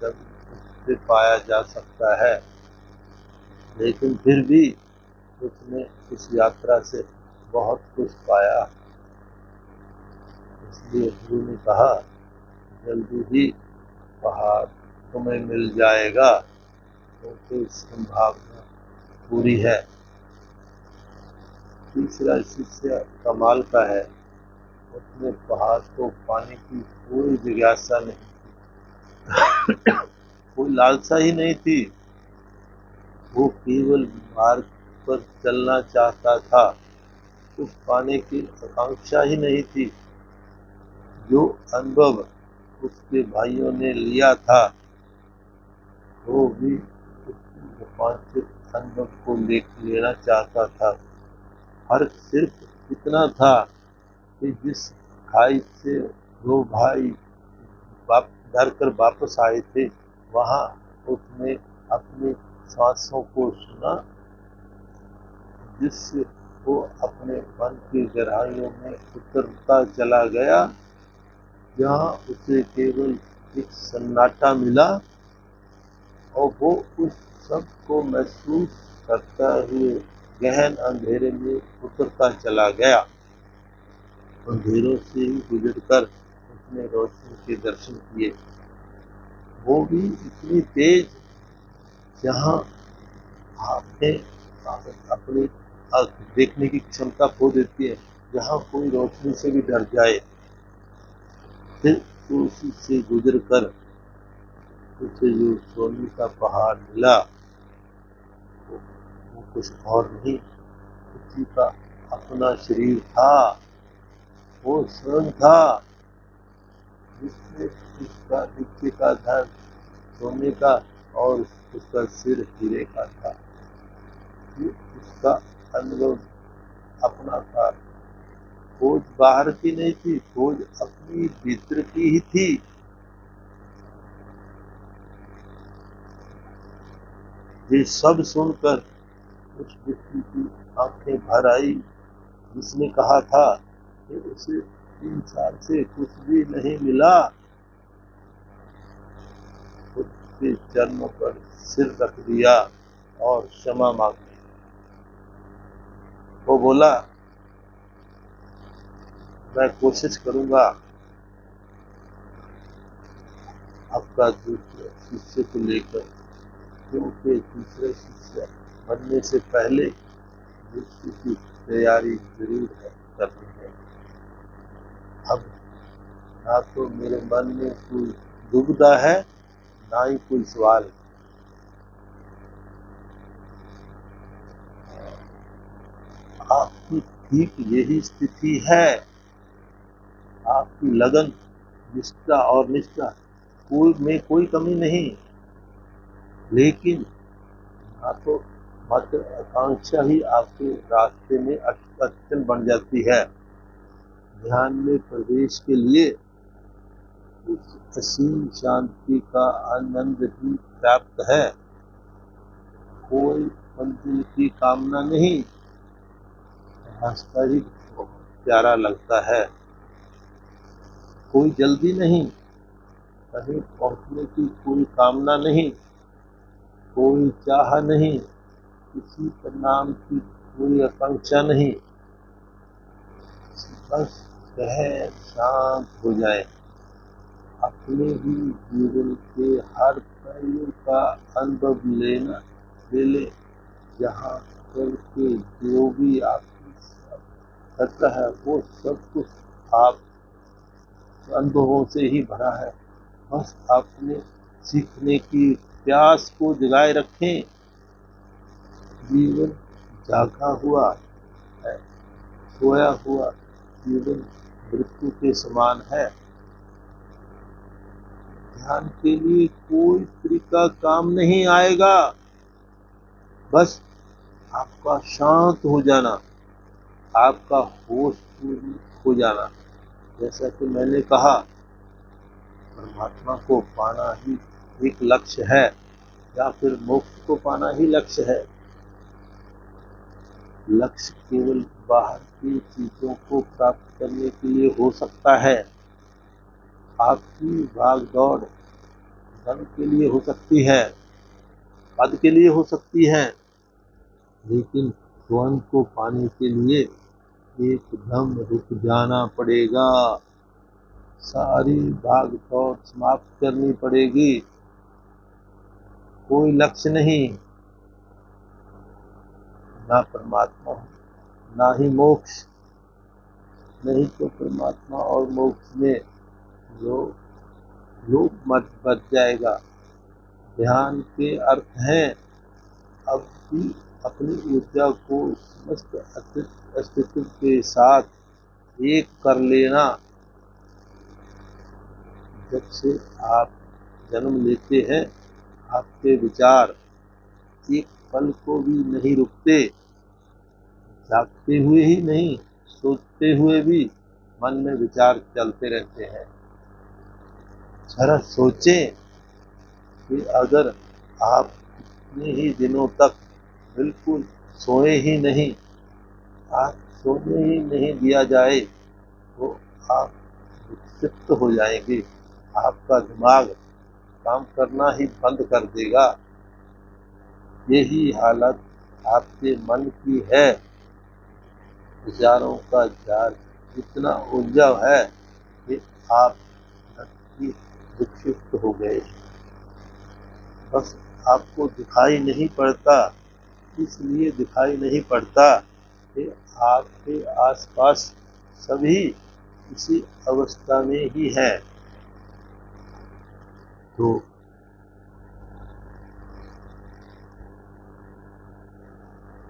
जब उससे पाया जा सकता है। लेकिन फिर भी उसने इस यात्रा से बहुत कुछ पाया। इसलिए गुरु ने कहा, जल्दी ही पहाड़ तुम्हें मिल जाएगा, क्योंकि संभावना पूरी है। तीसरा शिष्य कमाल का है। उसने पहाड़ को पाने की कोई जिज्ञासा नहीं, कोई लालसा ही नहीं थी। वो केवल मार्ग पर चलना चाहता था। कुछ पाने की आकांक्षा ही नहीं थी। जो अनुभव उसके भाइयों ने लिया था, वो भी उस रोमांचित अनुभव को लेना चाहता था। फर्क सिर्फ इतना था कि जिस खाई से दो भाई डर कर वापस आए थे, वहां उसने अपनी सांसों को सुना, जिससे वो अपने मन की गहराइयों में उतरता चला गया। जहाँ उसे केवल एक सन्नाटा मिला और वो उस सब को महसूस करता हुए गहन अंधेरे में उतरता चला गया। अंधेरों से ही गुजरकर उसने रोशनी के दर्शन किए, वो भी इतनी तेज जहाँ आपने अपनी देखने की क्षमता खो देती है, जहाँ कोई रोशनी से भी डर जाए। फिर उसी से गुजर कर उसे जो सोने का पहाड़ मिला, वो कुछ और नहीं, उसी का अपना शरीर था। वो स्वयं था, जिससे उसका नीचे का धड़ सोने का और उसका सिर हीरे का था। ये उसका अनुभव अपना था। खोज बाहर की नहीं थी, खोज अपनी भीतर की ही थी। ये सब सुनकर उस व्यक्ति की आंखें भर आई, जिसने कहा था कि उसे 3 साल से कुछ भी नहीं मिला। उसके चरणों पर सिर रख दिया और क्षमा मांगी। वो बोला, मैं कोशिश करूंगा आपका दूसरे शिष्य को लेकर, क्योंकि दूसरे शिष्य बनने से पहले दूसरे की तैयारी जरूर करनी है। अब ना तो मेरे मन में कोई दुविधा है, ना ही कोई सवाल। आपकी ठीक यही स्थिति है। आपकी लगन, निष्ठा और निष्ठा में कोई कमी नहीं, लेकिन ना तो मात्र आकांक्षा ही आपके रास्ते में अड़चन बन जाती है। ध्यान में प्रवेश के लिए उस असीम शांति का आनंद ही प्राप्त है। कोई मंजिल की कामना नहीं, रास्ता ही बहुत प्यारा लगता है। कोई जल्दी नहीं, कहीं पहुंचने की कोई कामना नहीं, कोई चाह नहीं, किसी परिणाम की कोई आकांक्षा नहीं। बस गहन शांत हो जाए, अपने ही जीवन के हर पहलू का अनुभव ले ले, जहाँ करके जो भी आपकी करता है वो सब कुछ आप अनुभवों से ही भरा है। बस अपने सीखने की प्यास को जगाए रखें। जीवन जागा हुआ है, सोया हुआ जीवन मृत्यु के समान है। ध्यान के लिए कोई तरीका काम नहीं आएगा, बस आपका शांत हो जाना, आपका होश पूरी हो जाना। जैसा कि मैंने कहा, परमात्मा को पाना ही एक लक्ष्य है, या फिर मोक्ष को पाना ही लक्ष्य है। लक्ष्य केवल बाहर की चीजों को प्राप्त करने के लिए हो सकता है। आपकी भाग दौड़ धन के लिए हो सकती है, पद के लिए हो सकती है, लेकिन स्वयं को पाने के लिए एकदम रुक जाना पड़ेगा। सारी भाग दौड़ समाप्त करनी पड़ेगी। कोई लक्ष्य नहीं, ना परमात्मा ना ही मोक्ष। नहीं तो परमात्मा और मोक्ष में लोग मत बच जाएगा। ध्यान के अर्थ हैं अब भी अपनी ऊर्जा को समस्त अस्तित्व के साथ एक कर लेना। जब से आप जन्म लेते हैं, आपके विचार एक पल को भी नहीं रुकते। जागते हुए ही नहीं, सोचते हुए भी मन में विचार चलते रहते हैं। जरा सोचें कि अगर आप इतने ही दिनों तक बिल्कुल सोए ही नहीं, आप सोने ही नहीं दिया जाए, तो आप विक्षिप्त हो जाएंगे। आपका दिमाग काम करना ही बंद कर देगा। यही हालत आपके मन की है। विचारों का जाल इतना उलझा है कि आप विक्षिप्त हो गए। बस आपको दिखाई नहीं पड़ता, इसलिए दिखाई नहीं पड़ता कि आपके आसपास सभी इसी अवस्था में ही है। तो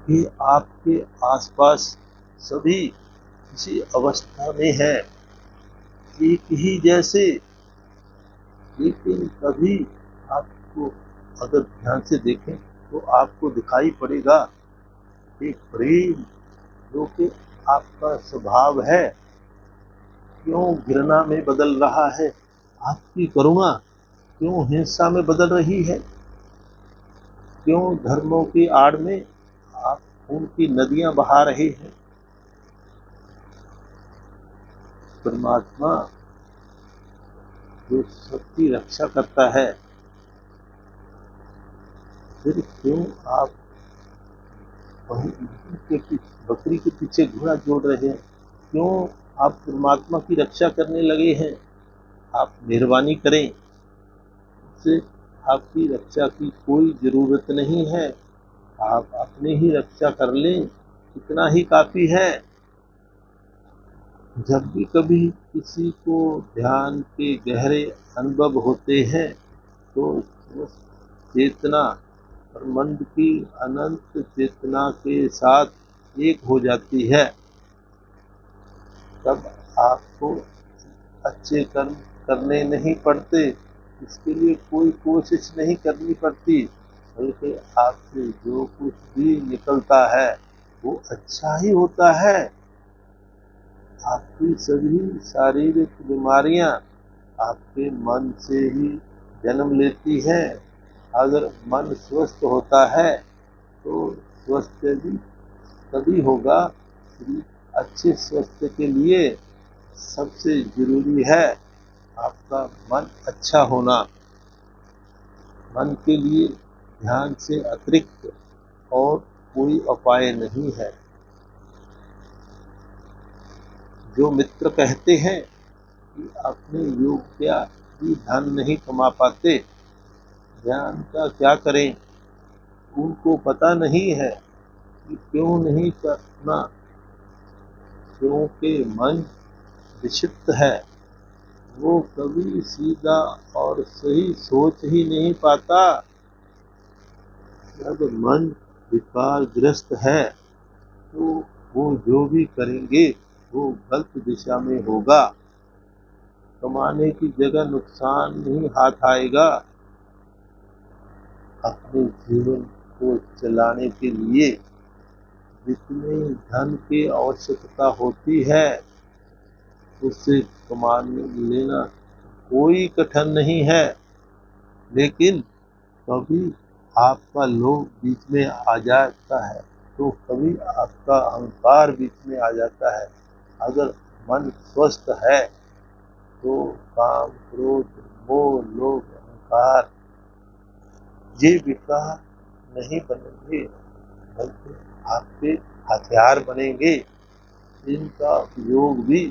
कि आपके आसपास सभी इसी अवस्था में है, एक ही जैसे। लेकिन कभी आपको अगर ध्यान से देखें तो आपको दिखाई पड़ेगा एक प्रेम जो कि आपका स्वभाव है, क्यों घृणा में बदल रहा है। आपकी करुणा क्यों हिंसा में बदल रही है। क्यों धर्मों की आड़ में आप खून की नदियां बहा रहे हैं। परमात्मा जो सबकी रक्षा करता है, फिर क्यों आप बकरी के पीछे घोड़ा जोड़ रहे हैं। क्यों आप परमात्मा की रक्षा करने लगे हैं। आप मेहरबानी करें, उससे आपकी रक्षा की कोई जरूरत नहीं है। आप अपनी ही रक्षा कर लें, इतना ही काफी है। जब भी कभी किसी को ध्यान के गहरे अनुभव होते हैं, तो चेतना ब्रह्मांड की अनंत चेतना के साथ एक हो जाती है। तब आपको अच्छे कर्म करने नहीं पड़ते, इसके लिए कोई कोशिश नहीं करनी पड़ती, बल्कि आपसे जो कुछ भी निकलता है वो अच्छा ही होता है। आपकी सभी शारीरिक बीमारियां आपके मन से ही जन्म लेती हैं। अगर मन स्वस्थ होता है तो स्वस्थ भी तभी होगा। अच्छे स्वास्थ्य के लिए सबसे जरूरी है आपका मन अच्छा होना। मन के लिए ध्यान से अतिरिक्त और कोई उपाय नहीं है। जो मित्र कहते हैं कि अपने योग्य भी धन नहीं कमा पाते, ध्यान का क्या करें, उनको पता नहीं है कि क्यों नहीं करना। क्योंकि मन विक्षिप्त है, वो कभी सीधा और सही सोच ही नहीं पाता। जब मन विकारग्रस्त है तो वो जो भी करेंगे वो गलत दिशा में होगा। कमाने की जगह नुकसान ही हाथ आएगा। अपने जीवन को चलाने के लिए जितने धन की आवश्यकता होती है उससे कमा लेना कोई कठिन नहीं है। लेकिन कभी आपका लोभ बीच में आ जाता है तो कभी आपका अहंकार बीच में आ जाता है। अगर मन स्वस्थ है तो काम, क्रोध, मोह, लोभ, अहंकार ये विकार नहीं बनेंगे, बल्कि आपके हथियार बनेंगे। इनका उपयोग भी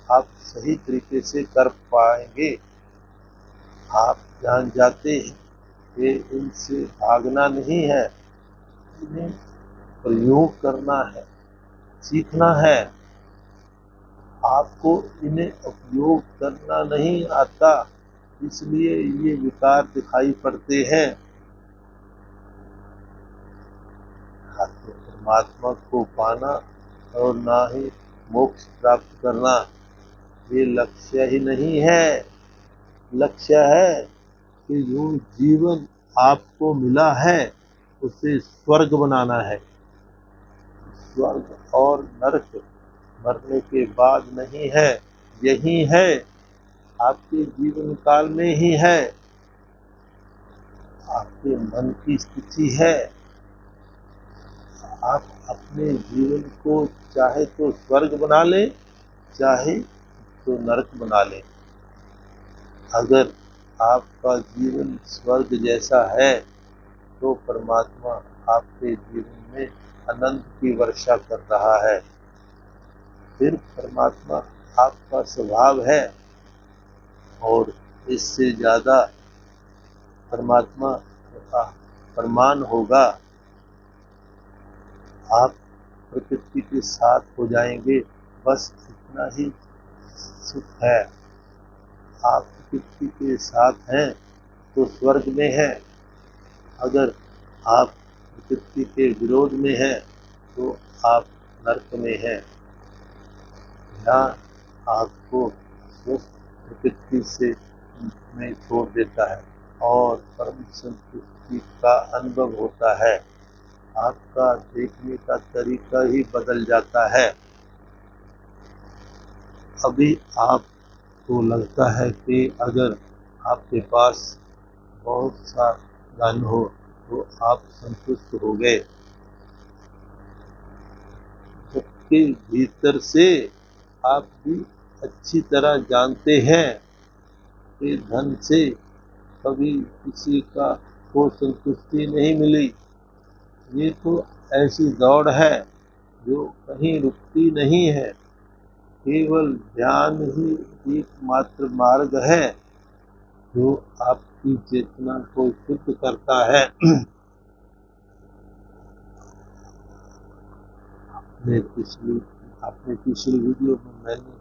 आप सही तरीके से कर पाएंगे। आप जान जाते हैं कि इनसे भागना नहीं है, इन्हें प्रयोग करना है, सीखना है। आपको इन्हें उपयोग करना नहीं आता, इसलिए ये विकार दिखाई पड़ते हैं। आपको परमात्मा को पाना और ना ही मोक्ष प्राप्त करना ये लक्ष्य ही नहीं है। लक्ष्य है कि जो जीवन आपको मिला है उसे स्वर्ग बनाना है। स्वर्ग और नरक मरने के बाद नहीं है, यही है, आपके जीवन काल में ही है। आपके मन की स्थिति है। आप अपने जीवन को चाहे तो स्वर्ग बना लें, चाहे तो नरक बना लें। अगर आपका जीवन स्वर्ग जैसा है तो परमात्मा आपके जीवन में आनंद की वर्षा कर रहा है। फिर परमात्मा आपका स्वभाव है और इससे ज्यादा परमात्मा का प्रमाण होगा। आप प्रकृति के साथ हो जाएंगे, बस इतना ही सुख है। आप प्रकृति के साथ हैं तो स्वर्ग में हैं। अगर आप प्रकृति के विरोध में हैं तो आप नरक में हैं। ध्यान आपको स्वस्थ प्रकृति से में छोड़ देता है और परम संतुष्टि का अनुभव होता है। आपका देखने का तरीका ही बदल जाता है। अभी आपको लगता है कि अगर आपके पास बहुत सा धन हो तो आप संतुष्ट हो गए, जबकि भीतर से आप भी अच्छी तरह जानते हैं कि धन से कभी किसी को संतुष्टि नहीं मिली। ये तो ऐसी दौड़ है जो कहीं रुकती नहीं है। केवल ध्यान ही एकमात्र मार्ग है जो आपकी चेतना को शुद्ध करता है। अपने पिछली वीडियो में मैंने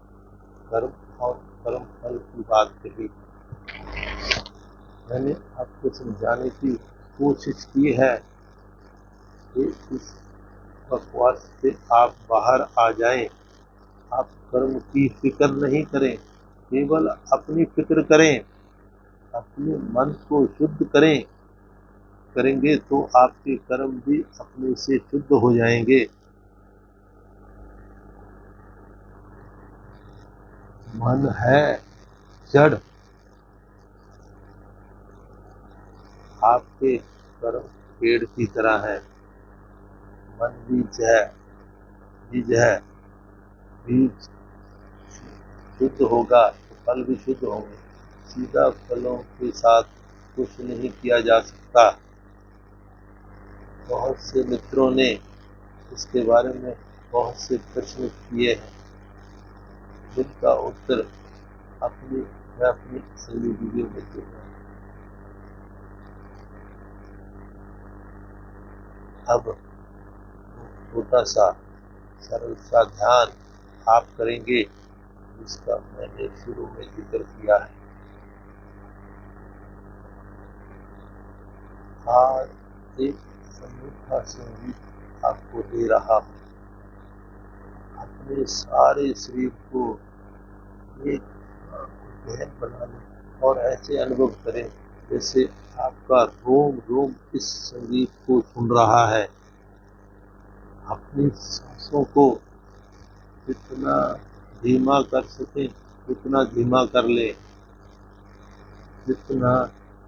कर्म और कर्म फल की बात कही। मैंने आपको समझाने की कोशिश की है कि इस बकवास से आप बाहर आ जाएं। आप कर्म की फिक्र नहीं करें, केवल अपनी फिक्र करें। अपने मन को शुद्ध करेंगे तो आपके कर्म भी अपने से शुद्ध हो जाएंगे। मन है जड़, आपके कर्म पेड़ की तरह है। मन बीज है। बीज शुद्ध होगा तो फल भी शुद्ध होंगे। सीधा फलों के साथ कुछ नहीं किया जा सकता। बहुत से मित्रों ने इसके बारे में बहुत से प्रश्न किए हैं, जिनका उत्तर मैं अपनी अगली वीडियो में दूंगा। अब छोटा सा सरल सा ध्यान आप करेंगे। जिसका मैंने शुरू में जिक्र किया है। आज एक अनूठा संगीत आपको दे रहा हूँ। अपने सारे शरीर को एक गहन बना लें और ऐसे अनुभव करें जैसे आपका रोम रोम इस संगीत को सुन रहा है। अपनी सांसों को जितना धीमा कर सके उतना धीमा कर ले, जितना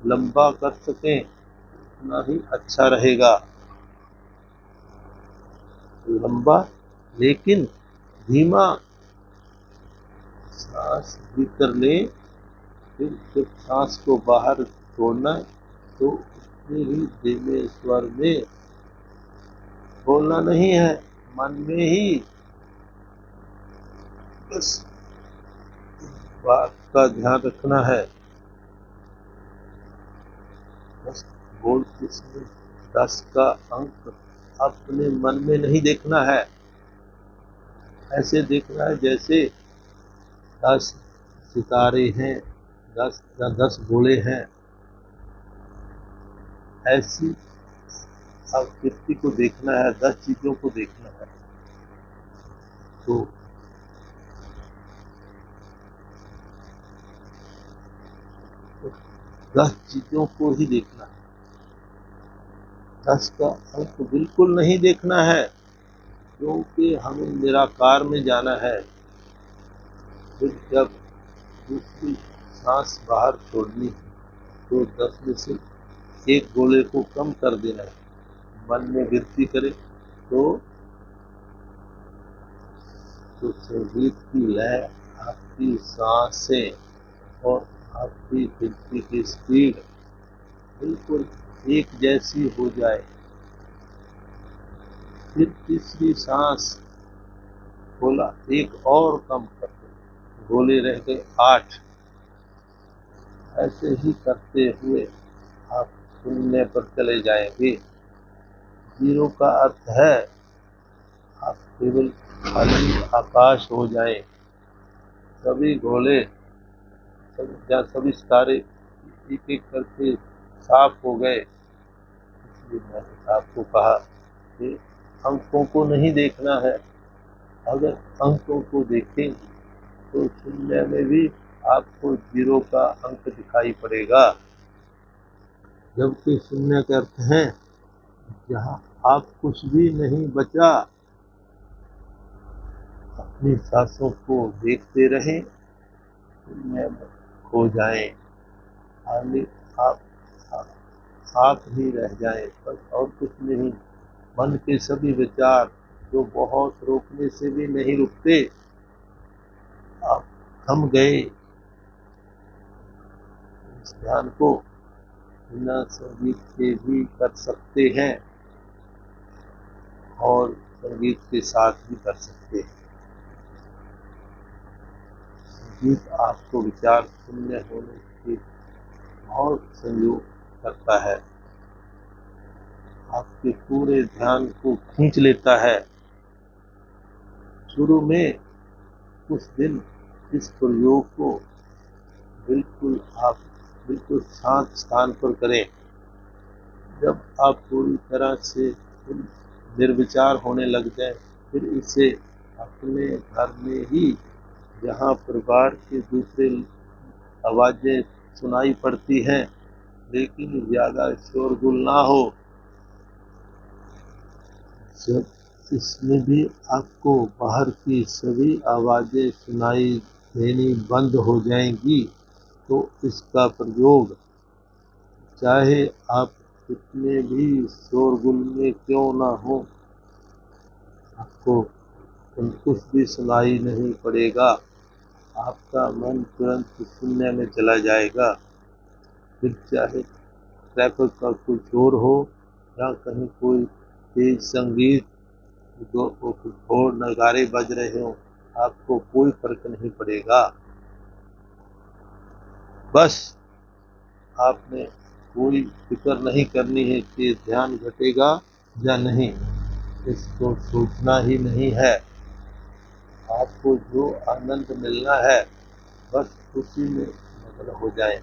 लंबा कर सके उतना ही अच्छा रहेगा। लंबा लेकिन धीमा सांस भीतर ले, फिर जब सांस को बाहर छोड़ना तो उतने ही धीमे स्वर में बोलना नहीं है, मन में ही बस बात का ध्यान रखना है। बस बोलते समय 10 का अंक अपने मन में नहीं देखना है, ऐसे देखना है जैसे 10 सितारे हैं, 10 घोड़े हैं। ऐसी आकृति को देखना है, 10 चीजों को देखना है। तो 10 चीजों को ही देखना है, 10 का अंक बिल्कुल नहीं देखना है, क्योंकि हमें निराकार में जाना है। फिर जब दूसरी सांस बाहर छोड़नी है तो 10 में से एक गोले को कम कर देना है, मन में गिनती करे तो संगीत की लय, आपकी सांसें और आपकी गिनती की स्पीड बिल्कुल एक जैसी हो जाए। फिर तीसरी सांस गोला एक और कम कर दे, गोले रह गए 8। ऐसे ही करते हुए आप शून्य पर चले जाएंगे। 0 का अर्थ है आप केवल खाली आकाश हो जाए। सभी गोले सभी सितारे एक एक करके साफ हो गए। इसलिए मैंने आपको कहा कि अंकों को नहीं देखना है। अगर अंकों को देखें तो शून्य में भी आपको 0 का अंक दिखाई पड़ेगा, जबकि शून्य के अर्थ है जहाँ आप कुछ भी नहीं बचा। अपनी सांसों को देखते रहें, शून्य में खो जाएं, खाली आप ही रह जाएं, बस और कुछ नहीं। मन के सभी विचार जो बहुत रोकने से भी नहीं रुकते, आप थम गए। इस ध्यान को बिना संगीत के भी कर सकते हैं और संगीत के साथ भी कर सकते हैं। संगीत आपको विचार शून्य होने के बहुत सहयोग करता है, आपके पूरे ध्यान को खींच लेता है। शुरू में कुछ दिन इस प्रयोग को बिल्कुल शांत स्थान पर करें। जब आप पूरी तरह से निर्विचार होने लग जाए, फिर इसे अपने घर में ही, जहाँ परिवार के दूसरे आवाजें सुनाई पड़ती हैं लेकिन ज्यादा शोरगुल ना हो, जब इसमें भी आपको बाहर की सभी आवाजें सुनाई देनी बंद हो जाएंगी तो इसका प्रयोग चाहे आप कितने भी शोरगुल में क्यों ना हो, आपको कुछ भी सुनाई नहीं पड़ेगा। आपका मन तुरंत शून्य में चला जाएगा। फिर चाहे ट्रैफिक का कोई शोर हो या कहीं कोई तेज संगीत और नगारे बज रहे हो, आपको कोई फर्क नहीं पड़ेगा। बस आपने कोई फिक्र नहीं करनी है कि ध्यान घटेगा या नहीं, इसको सोचना ही नहीं है। आपको जो आनंद मिलना है बस उसी में मग्न हो जाएं।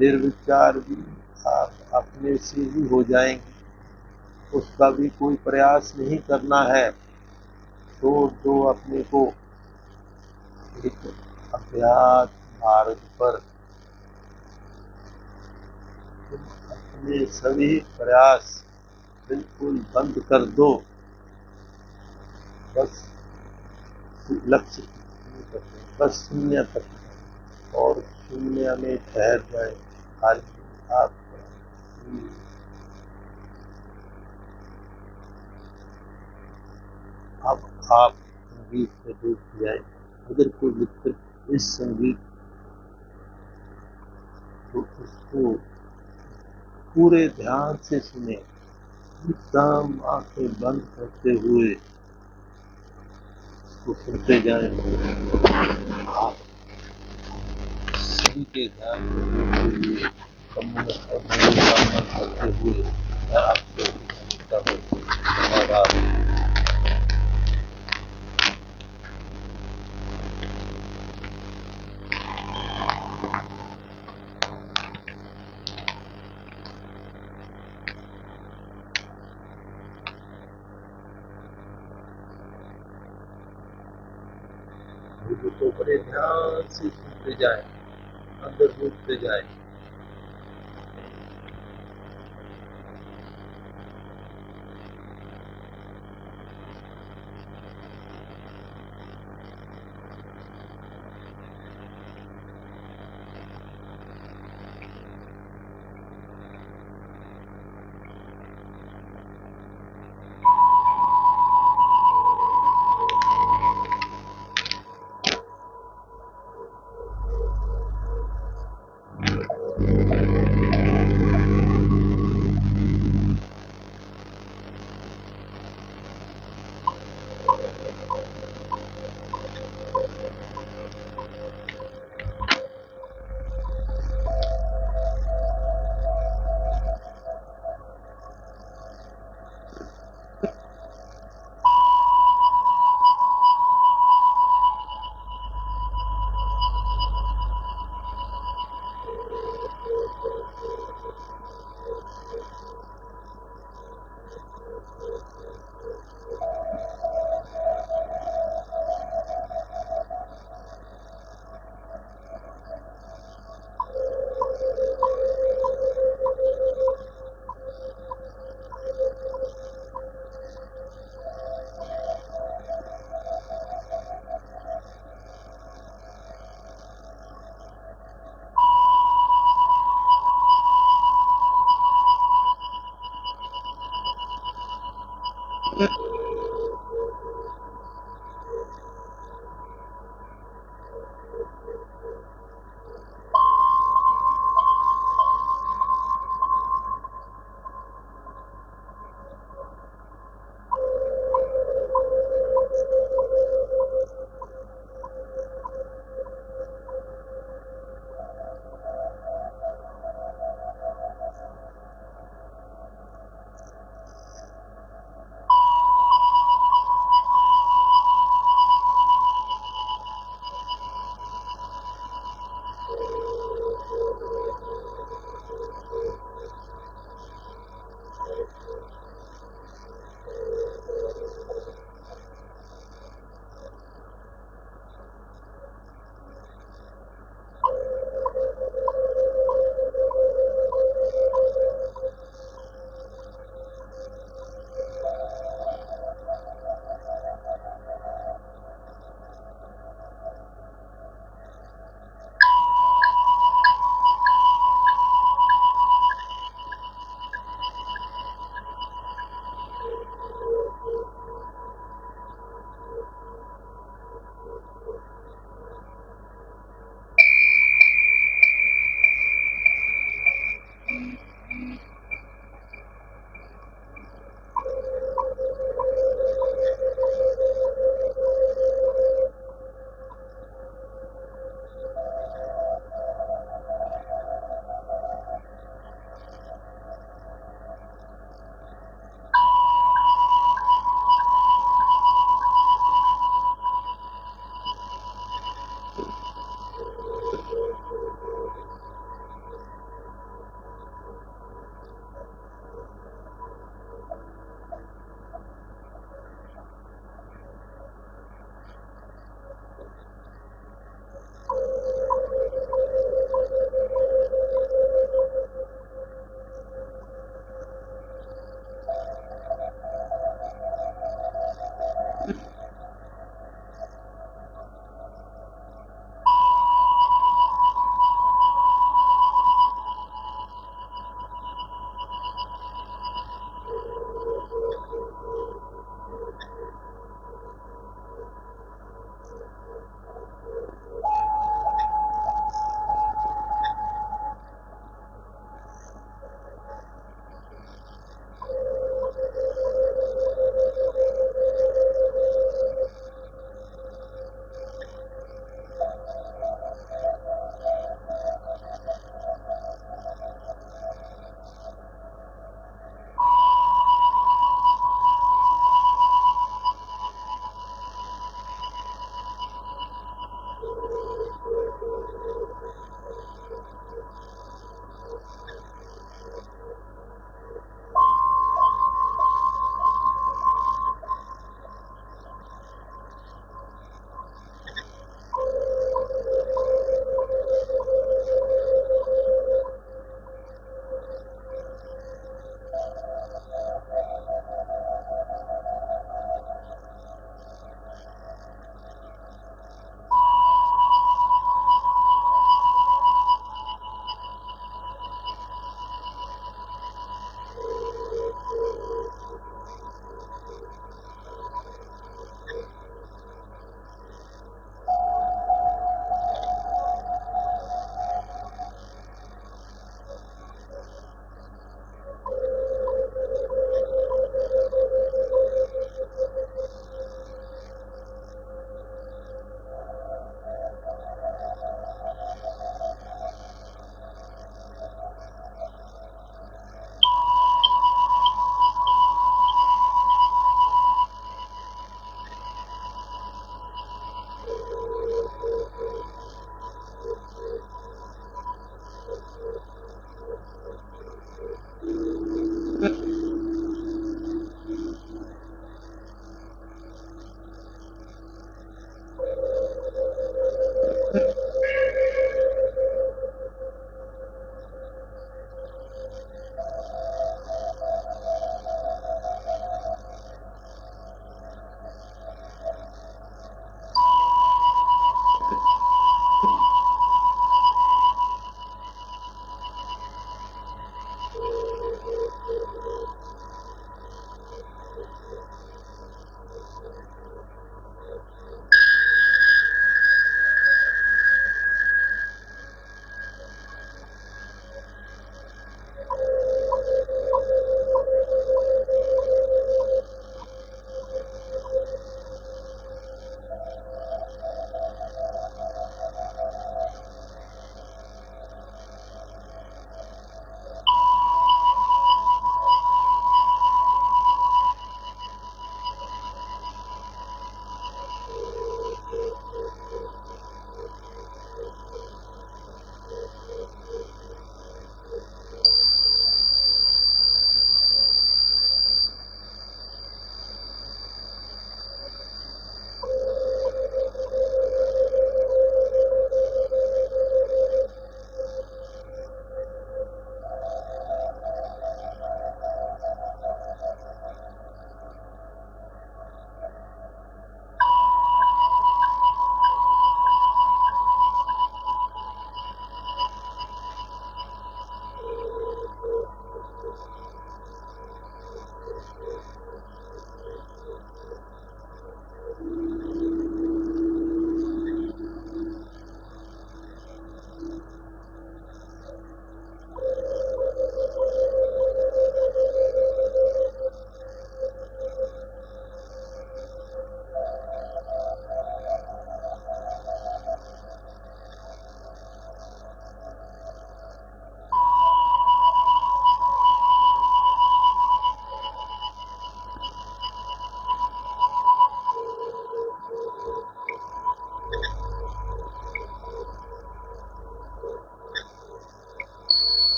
निर्विचार भी आप अपने से ही हो जाएंगे, उसका भी कोई प्रयास नहीं करना है। छोड़ दो अपने को एक अभ्यास मार्ग पर। तुम अपने सभी प्रयास बिल्कुल बंद कर दो, बस लक्ष्य तक, बस शून्य तक, और शून्य में ठहर जाए। खाली आप अब आप संगीत में डूब जाए। अगर कोई मित्र इस संगीत को उसको पूरे ध्यान से सुने, एकदम आंखें बंद करते हुए उसको सुनते जाए। आप सभी के ध्यान करते हुए करते हुए आपको धन्यवाद। तो बड़े ध्यान से सुनते जाए, अंदर डूबते जाए।